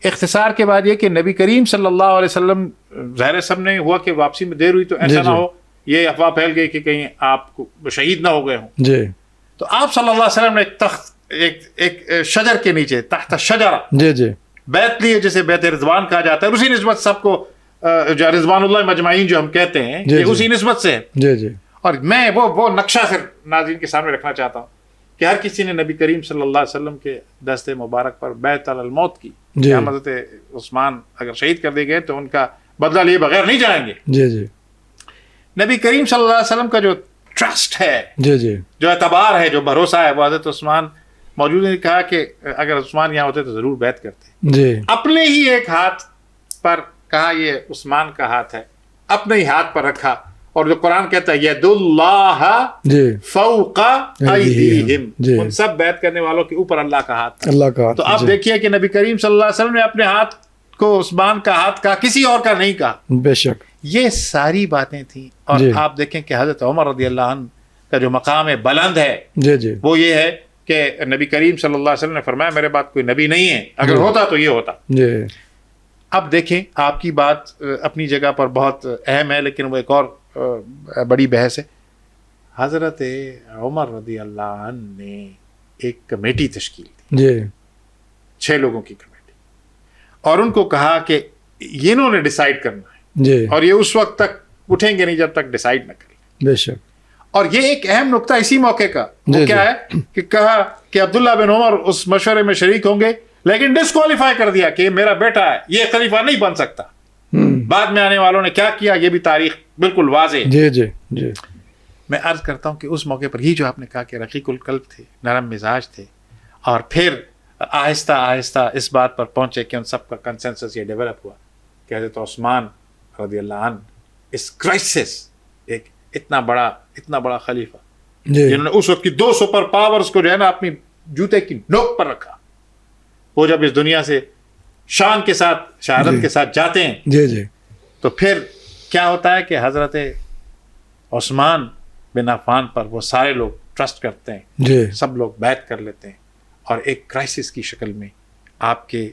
S3: اختصار کے بعد یہ کہ نبی کریم صلی اللہ علیہ وسلم ظاہر سب نے ہوا کہ واپسی میں دیر ہوئی تو ایسا نہ ہو یہ افواہ پھیل گئی کہ کہیں آپ کو شہید نہ ہو گئے ہوں.
S1: جی
S3: تو آپ صلی اللہ علیہ وسلم نے ایک تخت ایک شجر کے نیچے تحت شجرہ
S1: جی جی
S3: بیت لیے، جسے بیت رضوان کہا جاتا ہے. اسی نسبت سب کو جو رضوان اللہ مجمعین جو ہم کہتے ہیں یہ اسی نسبت سے ہے.
S1: جی جی
S3: اور میں وہ نقشہ صرف ناظرین کے سامنے رکھنا چاہتا ہوں کہ ہر کسی نے نبی کریم صلی اللہ علیہ وسلم کے دست مبارک پر بیعت علی الموت کی. حضرت عثمان اگر شہید کر دیے گئے تو ان کا بدلہ لیے بغیر نہیں جائیں گے.
S1: جی جی
S3: نبی کریم صلی اللہ علیہ وسلم کا جو ٹرسٹ ہے،
S1: جی جی
S3: جو اعتبار ہے، جو بھروسہ ہے، وہ حضرت عثمان موجود نے کہا کہ اگر عثمان یہاں ہوتے تو ضرور بیعت کرتے.
S1: جی
S3: اپنے ہی ایک ہاتھ پر کہا یہ عثمان کا ہاتھ ہے، اپنے ہی ہاتھ پر رکھا. اور جو قرآن کہتا ہے ید اللہ فوق ایدیہم، ان سب بیعت کرنے والوں کے اوپر اللہ کا ہاتھ،
S1: اللہ کا ہاتھ.
S3: تو آپ دیکھیے کہ نبی کریم صلی اللہ علیہ وسلم نے اپنے ہاتھ کو عثمان کا ہاتھ کہا، کسی اور کا نہیں کہا.
S1: بے شک
S3: یہ ساری باتیں تھیں. اور آپ دیکھیں کہ حضرت عمر رضی اللہ عنہ کا جو مقام بلند ہے
S1: جی جی
S3: وہ یہ ہے کہ نبی کریم صلی اللہ علیہ وسلم نے فرمایا میرے بعد کوئی نبی نہیں ہے، اگر ہوتا تو یہ ہوتا.
S1: جی
S3: اب دیکھیں آپ کی بات اپنی جگہ پر بہت اہم ہے، لیکن وہ ایک اور بڑی بحث ہے. حضرت عمر رضی اللہ عنہ نے ایک کمیٹی تشکیل دی،
S1: جی
S3: 6 لوگوں کی کمیٹی، اور ان کو کہا کہ انہوں نے ڈیسائیڈ کرنا ہے،
S1: جی
S3: اور یہ اس وقت تک اٹھیں گے نہیں جب تک ڈیسائیڈ نہ کریں.
S1: بے شک.
S3: اور یہ ایک اہم نقطہ اسی موقع کا وہ کیا ہے کہ کہا کہ عبداللہ بن عمر اس مشورے میں شریک ہوں گے، لیکن ڈسکوالیفائی کر دیا کہ میرا بیٹا ہے، یہ خلیفہ نہیں بن سکتا. بعد میں آنے والوں نے کیا کیا یہ بھی تاریخ بالکل واضح ہے.
S1: جی جی جی
S3: میں عرض کرتا ہوں کہ اس موقع پر ہی جو آپ نے کہا کہ رقیق القلب تھے، نرم مزاج تھے، اور پھر آہستہ آہستہ اس بات پر پہنچے کہ ان سب کا کنسنسس یہ ڈیولپ ہوا کہ حضرت عثمان رضی اللہ عنہ اس کرائسس، ایک اتنا بڑا خلیفہ جنہوں نے اس وقت کی 2 سپر پاورز کو جو ہے نا اپنی جوتے کی نوک پر رکھا، وہ جب اس دنیا سے شان کے ساتھ شہادت کے ساتھ جاتے ہیں
S1: جی جی
S3: تو پھر کیا ہوتا ہے کہ حضرت عثمان بن عفان پر وہ سارے لوگ ٹرسٹ کرتے ہیں.
S1: جی
S3: سب لوگ بیعت کر لیتے ہیں، اور ایک کرائسس کی شکل میں آپ کے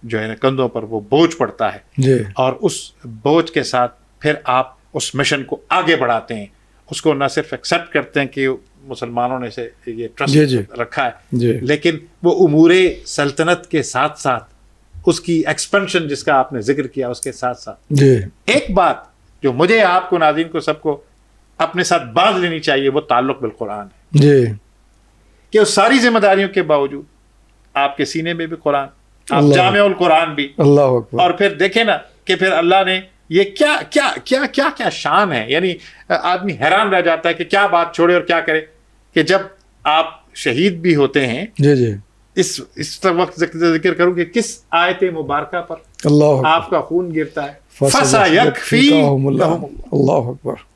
S3: جو ہے نا کندھوں پر وہ بوجھ پڑتا ہے.
S1: جی
S3: اور اس بوجھ کے ساتھ پھر آپ اس مشن کو آگے بڑھاتے ہیں، اس کو نہ صرف ایکسیپٹ کرتے ہیں کہ مسلمانوں نے سے یہ ٹرسٹ رکھا ہے، لیکن وہ امور سلطنت کے ساتھ ساتھ اس کی ایکسپینشن جس کا آپ نے ذکر کیا اس کے ساتھ ساتھ ایک بات جو مجھے آپ کو ناظرین کو سب کو اپنے ساتھ باندھ لینی چاہیے وہ تعلق بالقرآن ہے.
S1: جی
S3: کہ اس ساری ذمہ داریوں کے باوجود آپ کے سینے میں بھی قرآن، آپ جامع القرآن بھی،
S1: اللہ اکبر.
S3: اور پھر دیکھیں نا کہ پھر اللہ نے یہ کیا کیا کیا کیا کیا شان ہے. یعنی آدمی حیران رہ جاتا ہے کہ کیا بات چھوڑے اور کیا کرے کہ جب آپ شہید بھی ہوتے ہیں.
S1: جی جی
S3: اس وقت ذکر کروں کہ کس آیت مبارکہ پر
S1: اللہ
S3: آپ کا خون گرتا ہے، فَسَيَكْفِيكَهُمُ اللَّهُ.
S1: اللہ اکبر.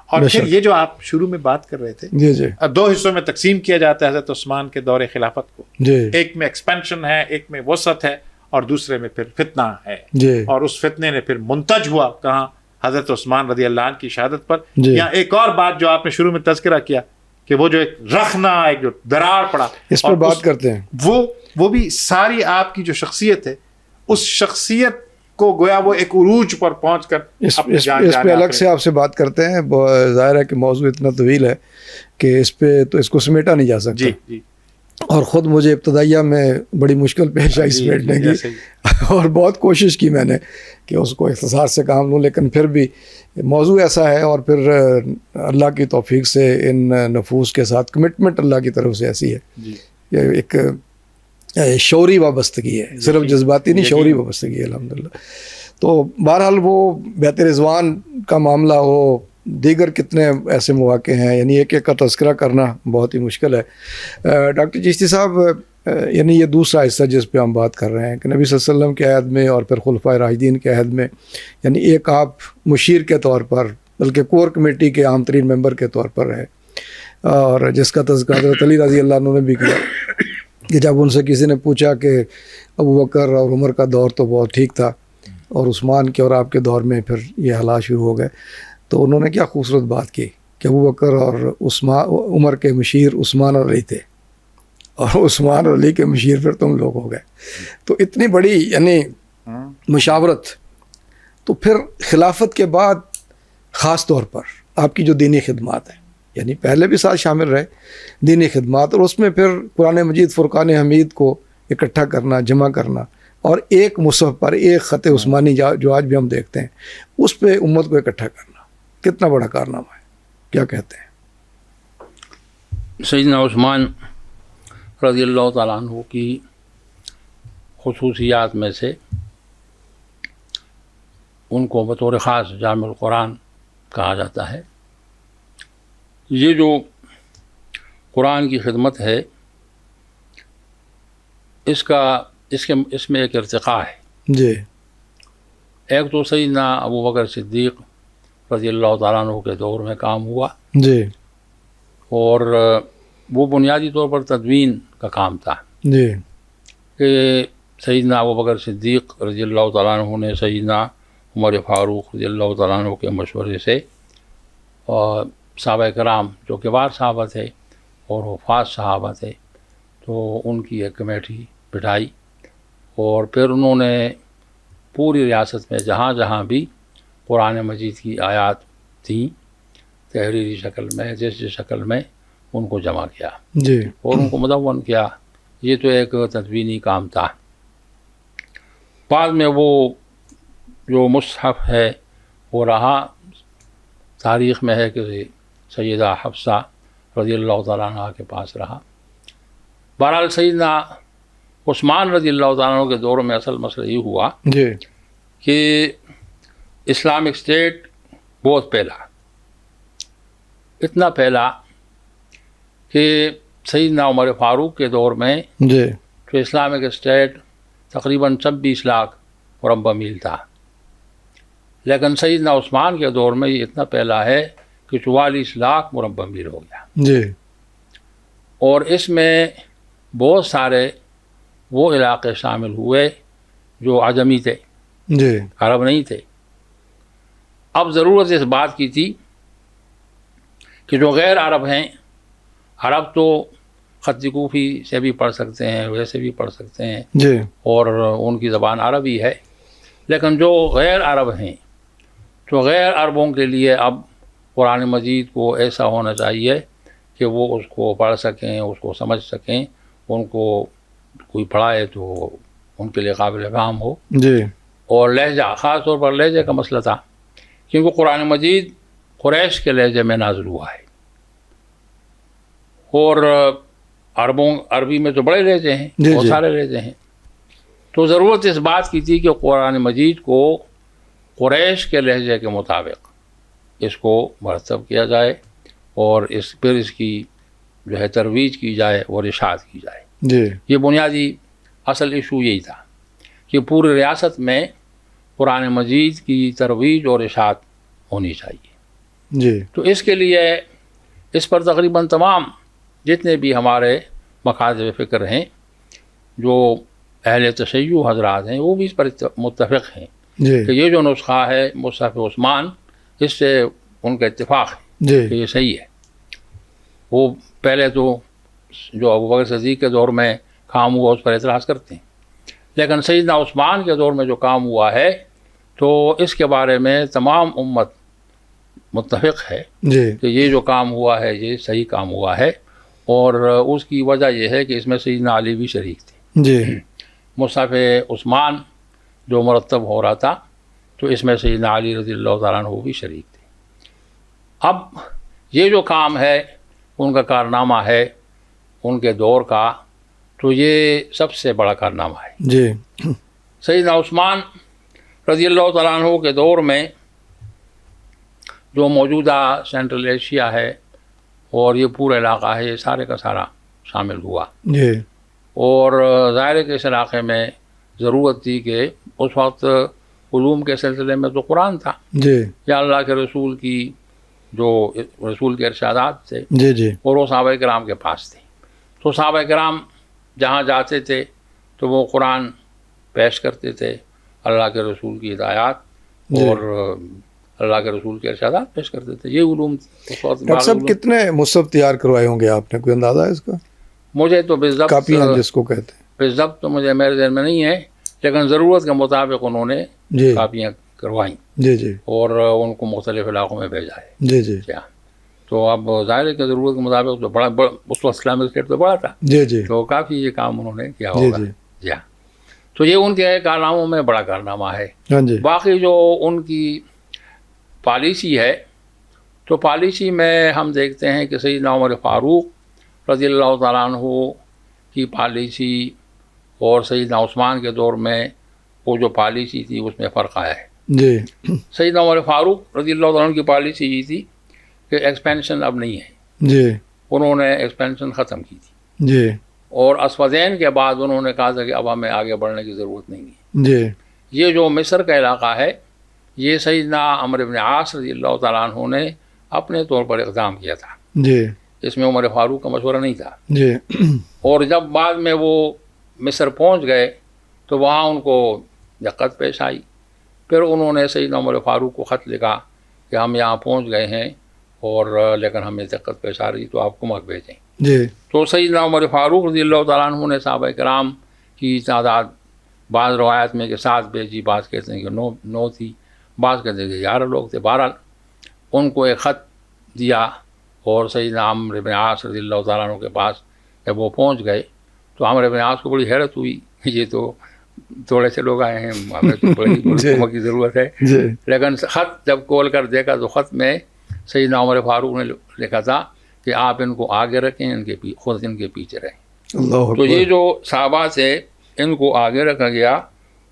S3: اور پھر یہ جو آپ شروع میں بات کر رہے تھے،
S1: جی جی
S3: 2 حصوں میں تقسیم کیا جاتا ہے حضرت عثمان کے دور خلافت کو.
S1: جی
S3: ایک میں ایکسپینشن ہے، ایک میں وسعت ہے، اور دوسرے میں پھر فتنہ ہے.
S1: جی
S3: اور اس فتنے نے پھر منتج ہوا کہاں؟ حضرت عثمان رضی اللہ عنہ کی شہادت پر.
S1: جی.
S3: یا ایک اور بات جو آپ نے شروع میں تذکرہ کیا کہ وہ جو ایک رخنا ایک جو درار پڑا,
S1: اس پر بات کرتے ہیں.
S3: وہ بھی ساری آپ کی جو شخصیت ہے اس شخصیت کو گویا وہ ایک عروج پر پہنچ کر
S1: اس پہ الگ سے آپ سے بات کرتے ہیں. ظاہر ہے کہ موضوع اتنا طویل ہے کہ اس پہ تو اس کو سمیٹا نہیں جا سکتا.
S3: جی جی.
S1: اور خود مجھے ابتدائیہ میں بڑی مشکل پیش آئی سمیٹنے کی, اور بہت کوشش کی میں نے کہ اس کو اختصار سے کام لوں, لیکن پھر بھی موضوع ایسا ہے, اور پھر اللہ کی توفیق سے ان نفوس کے ساتھ کمٹمنٹ اللہ کی طرف سے ایسی ہے کہ ایک شعوری وابستگی ہے, صرف جذباتی نہیں, شعوری وابستگی ہے الحمدللہ. تو بہرحال وہ بیعت رضوان کا معاملہ ہو, دیگر کتنے ایسے مواقع ہیں, یعنی ایک ایک کا تذکرہ کرنا بہت ہی مشکل ہے. ڈاکٹر چشتی صاحب, یعنی یہ دوسرا حصہ جس پہ ہم بات کر رہے ہیں کہ نبی صلی اللہ علیہ وسلم کے عہد میں اور پھر خلفائے راشدین کے عہد میں, یعنی ایک آپ مشیر کے طور پر بلکہ کور کمیٹی کے عام ترین ممبر کے طور پر رہے, اور جس کا تذکرہ حضرت علی رضی اللہ عنہ نے بھی کیا کہ جب ان سے کسی نے پوچھا کہ ابو بکر اور عمر کا دور تو بہت ٹھیک تھا اور عثمان کے اور آپ کے دور میں پھر یہ حالات شروع ہو گئے, تو انہوں نے کیا خوبصورت بات کی کہ ابو بکر اور عمر کے مشیر عثمان اور علی تھے, اور عثمان اور علی کے مشیر پھر تم لوگ ہو گئے. تو اتنی بڑی یعنی مشاورت. تو پھر خلافت کے بعد خاص طور پر آپ کی جو دینی خدمات ہیں, یعنی پہلے بھی ساتھ شامل رہے دینی خدمات, اور اس میں پھر قرآن مجید فرقان حمید کو اکٹھا کرنا, جمع کرنا, اور ایک مصحف پر ایک خط عثمانی جو آج بھی ہم دیکھتے ہیں اس پہ امت کو اکٹھا کرنا, کتنا بڑا کارنامہ ہے, کیا کہتے ہیں؟
S2: سیدنا عثمان رضی اللہ تعالیٰ عنہ کی خصوصیات میں سے ان کو بطور خاص جامع القرآن کہا جاتا ہے. یہ جو قرآن کی خدمت ہے اس میں ایک ارتقاء ہے.
S1: جی.
S2: ایک تو سیدنا ابو بکر صدیق رضی اللہ تعالیٰ عنہ کے دور میں کام ہوا.
S1: جی.
S2: اور وہ بنیادی طور پر تدوین کا کام تھا.
S1: جی.
S2: کہ سیدنا ابو بکر صدیق رضی اللہ تعالیٰ عنہ نے سیدنا عمر فاروق رضی اللہ تعالیٰ عنہ کے مشورے سے اور صحابہ کرام جو کبار صحابہ تھے اور وفات صحابہ تھے, تو ان کی ایک کمیٹی بٹھائی, اور پھر انہوں نے پوری ریاست میں جہاں جہاں بھی قرآن مجید کی آیات تھیں تحریری شکل میں, جیسے شکل میں ان کو جمع کیا.
S1: جی.
S2: اور ان کو مدون کیا. یہ تو ایک تدوینی کام تھا. بعد میں وہ جو مصحف ہے وہ رہا, تاریخ میں ہے کہ سیدہ حفصہ رضی اللہ تعالیٰ عنہ کے پاس رہا. بہرحال سیدنا عثمان رضی اللہ تعالیٰ عنہ کے دور میں اصل مسئلہ یہ ہوا
S1: جی
S2: کہ اسلامک اسٹیٹ بہت پھیلا, اتنا پھیلا کہ سیدنا عمر فاروق کے دور میں
S1: جی
S2: تو اسلامک اسٹیٹ تقریباً 26 لاکھ مربع میل تھا, لیکن سیدنا عثمان کے دور میں یہ اتنا پھیلا ہے کہ 44 لاکھ مربع میل ہو گیا.
S1: جی.
S2: اور اس میں بہت سارے وہ علاقے شامل ہوئے جو عجمی تھے,
S1: جی
S2: عرب نہیں تھے. اب ضرورت اس بات کی تھی کہ جو غیر عرب ہیں, عرب تو خط کوفی سے بھی پڑھ سکتے ہیں, ویسے بھی پڑھ سکتے ہیں,
S1: جی
S2: اور ان کی زبان عربی ہے, لیکن جو غیر عرب ہیں تو غیر عربوں کے لیے اب قرآن مجید کو ایسا ہونا چاہیے کہ وہ اس کو پڑھ سکیں, اس کو سمجھ سکیں, ان کو کوئی پڑھائے تو ان کے لیے قابل فہم ہو.
S1: جی.
S2: اور لہجہ, خاص طور پر لہجے کا مسئلہ تھا, کیونکہ قرآن مجید قریش کے لہجے میں نازل ہوا ہے, اور عربی میں تو بڑے لہجے ہیں, بہت سارے لہجے ہیں. تو ضرورت اس بات کی تھی کہ قرآن مجید کو قریش کے لہجے کے مطابق اس کو مرتب کیا جائے, اور پھر اس کی جو ہے ترویج کی جائے اور اشاعت کی جائے.
S1: جی.
S2: یہ بنیادی اصل ایشو یہی تھا کہ پوری ریاست میں قرآن مجید کی ترویج اور اشاعت ہونی چاہیے.
S1: جی.
S2: تو اس کے لیے اس پر تقریباً تمام جتنے بھی ہمارے مکاتب فکر ہیں, جو اہل تشیع حضرات ہیں, وہ بھی اس پر متفق ہیں
S1: جی
S2: کہ یہ جو نسخہ ہے مصحف عثمان، اس سے ان کا اتفاق ہے
S1: جی
S2: کہ یہ صحیح ہے۔ وہ پہلے تو جو ابوبکر صدیق کے دور میں کام ہوا اس پر اعتراض کرتے ہیں، لیکن سیدنا عثمان کے دور میں جو کام ہوا ہے تو اس کے بارے میں تمام امت متفق ہے
S1: جی
S2: کہ یہ جو کام ہوا ہے یہ صحیح کام ہوا ہے، اور اس کی وجہ یہ ہے کہ اس میں سیدنا علی بھی شریک تھے۔
S1: جی
S2: مصحف عثمان جو مرتب ہو رہا تھا تو اس میں سیدنا علی رضی اللہ تعالیٰ عنہ بھی شریک تھے۔ اب یہ جو کام ہے ان کا کارنامہ ہے ان کے دور کا، تو یہ سب سے بڑا کارنامہ ہے۔
S1: جی
S2: سیدنا عثمان رضی اللہ تعالیٰ عنہ کے دور میں جو موجودہ سینٹرل ایشیا ہے اور یہ پورا علاقہ ہے، یہ سارے کا سارا شامل ہوا،
S1: جی
S2: اور ظاہر ہے کہ اس علاقے میں ضرورت تھی کہ اس وقت علوم کے سلسلے میں تو قرآن تھا
S1: جی
S2: یا اللہ کے رسول کی جو رسول کے ارشادات تھے،
S1: جی جی
S2: اور وہ صحابہ کرام کے پاس تھے۔ تو صحابہ کرام جہاں جاتے تھے تو وہ قرآن پیش کرتے تھے، اللہ کے رسول کی ہدایات
S1: جی۔
S2: اور اللہ کے رسول کے ارشادات پیش کرتے تھے۔ یہ علوم اس وقت
S1: ڈاکٹر صاحب کتنے مصحف تیار کروائے ہوں گے آپ نے، کوئی اندازہ ہے اس کا؟
S2: مجھے تو بالضبط
S1: کاپیاں جس کو کہتے ہیں۔
S2: بالضبط تو مجھے میرے ذہن میں نہیں ہے، لیکن ضرورت کے مطابق انہوں نے
S1: جی
S2: کاپیاں کروائیں
S1: جی جی
S2: اور ان کو مختلف علاقوں میں بھیجا ہے۔
S1: جی جی
S2: کیا تو اب ظاہر ہے کہ ضرورت کے مطابق تو بڑا اس وقت اسلامک اسٹیٹ تو بڑا تھا،
S1: جی جی
S2: تو کافی یہ کام انہوں نے کیا
S1: جی
S2: ہوگا۔
S1: جی
S2: جی ہاں، تو یہ ان کے کارناموں میں بڑا کارنامہ ہے۔
S1: ہاں جی
S2: باقی جو ان کی پالیسی ہے، تو پالیسی میں ہم دیکھتے ہیں کہ سیدنا عمر فاروق رضی اللہ تعالیٰ عنہ کی پالیسی اور سیدنا عثمان کے دور میں وہ جو پالیسی تھی اس میں فرق آیا ہے۔
S1: جی
S2: سیدنا عمر فاروق رضی اللہ تعالیٰ عنہ کی پالیسی یہ تھی کہ ایکسپینشن اب نہیں ہے،
S1: جی
S2: انہوں نے ایکسپینشن ختم کی تھی،
S1: جی
S2: اور اسودین کے بعد انہوں نے کہا تھا کہ اب ہمیں آگے بڑھنے کی ضرورت نہیں ہے۔
S1: جی
S2: یہ جو مصر کا علاقہ ہے یہ سیدنا عمرو بن عاص رضی اللہ تعالیٰ عنہ نے اپنے طور پر اقدام کیا تھا،
S1: جی
S2: اس میں عمر فاروق کا مشورہ نہیں تھا۔
S1: جی
S2: اور جب بعد میں وہ مصر پہنچ گئے تو وہاں ان کو دقت پیش آئی، پھر انہوں نے سیدنا عمر فاروق کو خط لکھا کہ ہم یہاں پہنچ گئے ہیں اور لیکن ہمیں دقت پیش آ رہی تو آپ کمک بھیجیں۔
S1: جی
S2: تو سیدنا عمر فاروق رضی اللہ تعالیٰ عنہ نے صحابہ کرام کی تعداد بعض روایت میں کہ 7 بھیجی، بعض کہتے ہیں کہ 9 تھی، بعض کہتے ہیں کہ 11 لوگ تھے۔ بہرحال ان کو ایک خط دیا اور سیدنا عمرو بن عاص رضی اللہ تعالیٰ عنہ کے پاس جب وہ پہنچ گئے تو عمرو بن عاص کو بڑی حیرت ہوئی کہ یہ تو تھوڑے سے لوگ آئے ہیں، ہمیں تو بڑی کمک کی ضرورت ہے۔
S1: جی
S2: لیکن خط جب کھول کر دیکھا تو خط میں سیدنا عمر فاروق نے لکھا تھا کہ آپ ان کو آگے رکھیں، خود ان کے پیچھے رہیں۔
S1: اللہ
S2: تو یہ
S1: اکبر۔
S2: جو صحابہ سے ان کو آگے رکھا گیا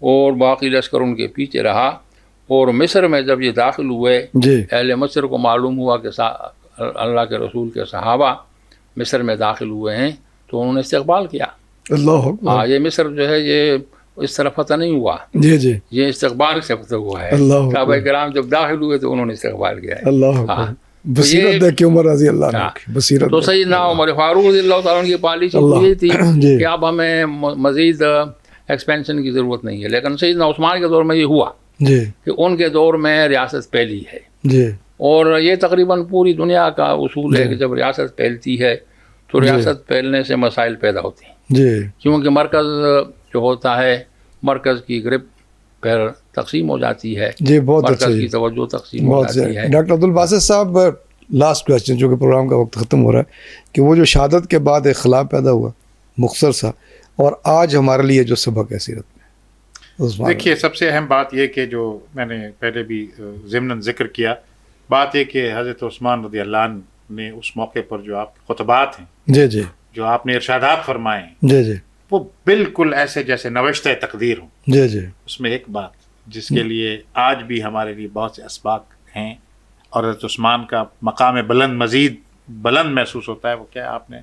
S2: اور باقی لشکر ان کے پیچھے رہا، اور مصر میں جب یہ داخل ہوئے،
S1: جی
S2: اہل مصر کو معلوم ہوا کہ اللہ کے رسول کے صحابہ مصر میں داخل ہوئے ہیں تو انہوں نے استقبال کیا۔
S1: اللہ اکبر۔
S2: یہ مصر جو ہے یہ اس طرح فتح نہیں ہوا،
S1: جی جی
S2: یہ استقبال سے فتح ہوا ہے۔
S1: اللہ اکبر۔
S2: صحابہ کرام جب داخل ہوئے تو انہوں نے استقبال کیا ہے۔
S1: اللہ
S2: ہاں۔
S1: اکبر۔ بصیرت دیکھ عمر رضی اللہ عنہ کی بصیرت
S2: تو
S1: دیکھ۔
S2: سیدنا عمر فاروق رضی اللہ تعالیٰ عنہ کی پالیسی یہ تھی
S1: جی
S2: کہ اب ہمیں مزید ایکسپینشن کی ضرورت نہیں ہے، لیکن سیدنا عثمان کے دور میں یہ ہوا
S1: جی
S2: کہ ان کے دور میں ریاست پھیلی ہے،
S1: جی
S2: اور یہ تقریباً پوری دنیا کا اصول ہے کہ جب ریاست پھیلتی ہے تو ریاست پھیلنے سے مسائل پیدا ہوتے ہیں،
S1: جی
S2: کیونکہ مرکز جو ہوتا ہے مرکز کی گرپ پھر تقسیم ہو جاتی ہے،
S1: جی بہت اچھا
S2: مرکز
S1: جی،
S2: کی توجہ تقسیم ہو
S1: بہت
S2: جاتی ہے۔
S1: ڈاکٹر عبدالباسط صاحب، لاسٹ کویسچن جو کہ پروگرام کا وقت ختم ہو رہا ہے، کہ وہ جو شہادت کے بعد ایک خلا پیدا ہوا مختصر سا، اور آج ہمارے لیے جو سبق ہے سیرت میں، عثمان
S3: دیکھیے سب سے اہم بات یہ کہ جو میں نے پہلے بھی ضمناً ذکر کیا، بات یہ کہ حضرت عثمان رضی اللہ عنہ نے اس موقع پر جو آپ کے خطبات ہیں،
S1: جی جی
S3: جو آپ نے ارشادات فرمائے ہیں،
S1: جی جی
S3: وہ بالکل ایسے جیسے نوشتہ تقدیر ہوں۔
S1: جی جی
S3: اس میں ایک بات جس کے لیے آج بھی ہمارے لیے بہت سے اسباق ہیں اور حضرت عثمان کا مقام بلند مزید بلند محسوس ہوتا ہے، وہ کیا ہے؟ آپ نے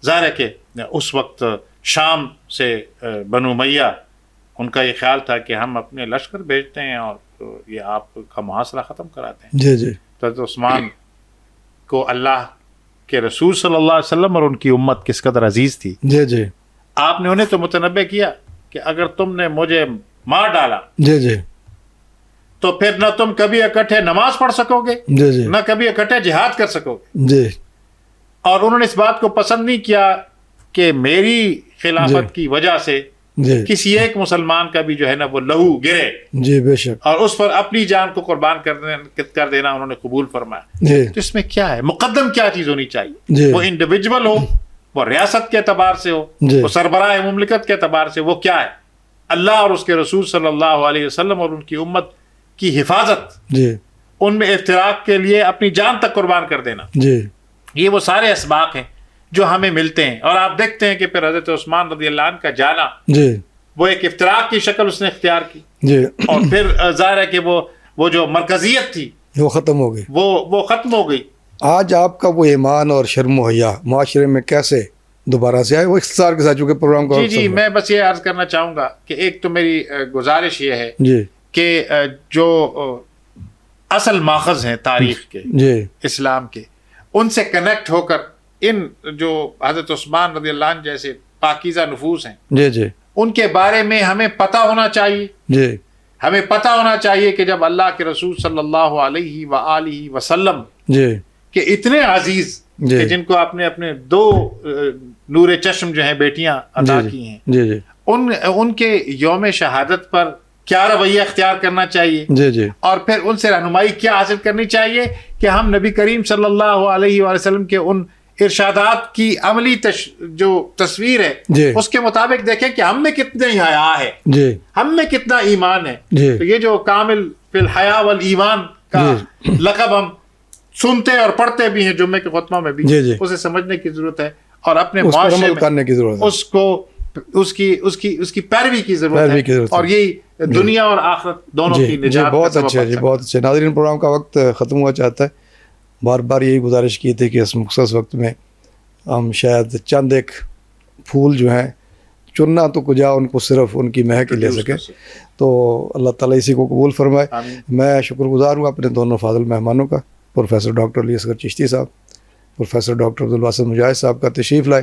S3: ظاہر ہے کہ اس وقت شام سے بنو امیہ ان کا یہ خیال تھا کہ ہم اپنے لشکر بھیجتے ہیں اور یہ آپ کا محاصرہ ختم کراتے ہیں۔
S1: جی جی
S3: تو حضرت عثمان کو اللہ کے رسول صلی اللہ علیہ وسلم اور ان کی امت کس قدر عزیز تھی،
S1: جی جی
S3: آپ نے انہیں تو متنبع کیا کہ اگر تم نے مجھے مار ڈالا
S1: جی جی
S3: تو پھر نہ تم کبھی اکٹھے نماز پڑھ سکو گے
S1: جی جی
S3: نہ کبھی اکٹھے جہاد کر سکو گے.
S1: جی
S3: اور انہوں نے اس بات کو پسند نہیں کیا کہ میری خلافت کی وجہ سے
S1: جی
S3: کسی ایک مسلمان کا بھی جو ہے نا وہ لہو گرے,
S1: جی بے شک
S3: اور اس پر اپنی جان کو قربان کر دینا انہوں نے قبول فرمایا.
S1: جی
S3: تو اس میں کیا ہے, مقدم کیا چیز ہونی چاہیے؟
S1: جی
S3: وہ انڈیویجول ہو, وہ ریاست کے اعتبار سے ہو,
S1: جی
S3: وہ سربراہ مملکت کے اعتبار سے, وہ کیا ہے؟ اللہ اور اس کے رسول صلی اللہ علیہ وسلم اور ان کی امت کی حفاظت,
S1: جی
S3: ان میں افتراق کے لیے اپنی جان تک قربان کر دینا.
S1: جی
S3: یہ وہ سارے اسباق ہیں جو ہمیں ملتے ہیں. اور آپ دیکھتے ہیں کہ پھر حضرت عثمان رضی اللہ عنہ کا جانا
S1: جی
S3: وہ ایک افتراق کی شکل اس نے اختیار کی,
S1: جی
S3: اور پھر ظاہر ہے کہ وہ جو مرکزیت تھی
S1: وہ ختم ہو گئی.
S3: وہ ختم ہو گئی.
S1: آج آپ کا وہ ایمان اور شرم و حیا معاشرے میں کیسے دوبارہ سے آئے؟ وہ اختصار کے ساتھ چونکہ پروگرام کا
S3: جی میں بس یہ عرض کرنا چاہوں گا کہ ایک تو میری گزارش یہ ہے
S1: جی
S3: کہ جو اصل ماخذ ہیں تاریخ کے,
S1: جی
S3: اسلام کے, ان سے کنیکٹ ہو کر ان جو حضرت عثمان رضی اللہ عنہ جیسے پاکیزہ نفوس ہیں
S1: جی جی
S3: ان کے بارے میں ہمیں پتہ ہونا چاہیے.
S1: جی
S3: ہمیں پتہ ہونا چاہیے کہ جب اللہ کے رسول صلی اللہ علیہ وآلہ وسلم
S1: جی
S3: کہ اتنے عزیز
S1: جی
S3: کہ جن کو آپ نے اپنے 2 نور چشم جو ہیں بیٹیاں عطا کی ہیں,
S1: جی جی
S3: ان کے یوم شہادت پر کیا رویہ اختیار کرنا چاہیے,
S1: جی جی
S3: اور پھر ان سے رہنمائی کیا حاصل کرنی چاہیے کہ ہم نبی کریم صلی اللہ علیہ وآلہ وسلم کے ان ارشادات کی عملی جو تصویر ہے
S1: جی
S3: اس کے مطابق دیکھیں کہ ہم میں کتنے حیا ہے,
S1: جی
S3: ہم میں کتنا ایمان ہے.
S1: جی
S3: تو یہ جو کامل فی الحیا والایمان کا لقب ہم سنتے اور پڑھتے بھی ہیں جمعے کے خطبہ میں بھی,
S1: جی جی
S3: اسے سمجھنے کی ضرورت ہے اور اپنے
S1: اس پر
S3: معاشرے
S1: عمل کرنے کی ضرورت ہے,
S3: اس کو اس کی پیروی کی ضرورت ہے, اور یہی دنیا اور آخرت دونوں کی نجات.
S1: بہت اچھا جی, بہت اچھا. ناظرین, پروگرام کا وقت ختم ہوا چاہتا ہے. بار بار یہی گزارش کی تھی کہ اس مختص وقت میں ہم شاید چند ایک پھول جو ہیں چننا تو کجا, ان کو صرف ان کی مہک لے سکیں. تو اللہ تعالیٰ اسی کو قبول فرمائے. میں شکر گزار ہوں اپنے دونوں فاضل مہمانوں کا, پروفیسر ڈاکٹر علی اصغر چشتی صاحب, پروفیسر ڈاکٹر عبدالواسط مجاہد صاحب کا تشریف لائے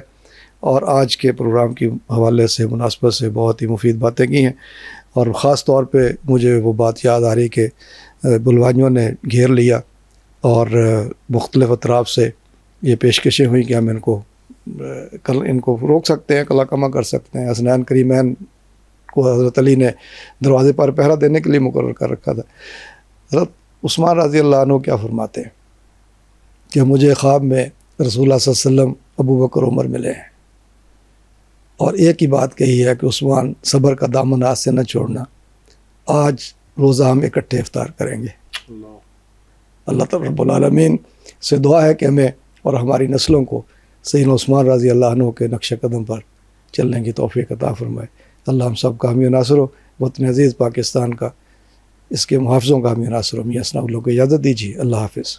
S1: اور آج کے پروگرام کی حوالے سے مناسبت سے بہت ہی مفید باتیں کی ہیں. اور خاص طور پہ مجھے وہ بات یاد آ رہی کہ بلوانیوں نے گھیر لیا اور مختلف اطراف سے یہ پیشکشیں ہوئیں کہ ہم ان کو روک سکتے ہیں, قلع کما کر سکتے ہیں. حسنین کریمین کو حضرت علی نے دروازے پر پہرا دینے کے لیے مقرر کر رکھا تھا. حضرت عثمان رضی اللہ عنہ کیا فرماتے ہیں کہ مجھے خواب میں رسول اللہ صلی اللہ علیہ وسلم, ابو بکر, عمر ملے ہیں اور ایک ہی بات کہی ہے کہ عثمان صبر کا دامن ہاتھ سے نہ چھوڑنا, آج روزہ ہم اکٹھے افطار کریں گے. اللہ تعالیٰ رب العالمین سے دعا ہے کہ ہمیں اور ہماری نسلوں کو سیدنا عثمان رضی اللہ عنہ کے نقش قدم پر چلنے کی توفیق عطا فرمائے. اللہ ہم سب کا حامی و ناصر ہو. وطن عزیز پاکستان کا, اس کے محافظوں کا حامی و ناصر ہو. میاں اسناد اللہ کو اجازت دیجیے. اللہ حافظ.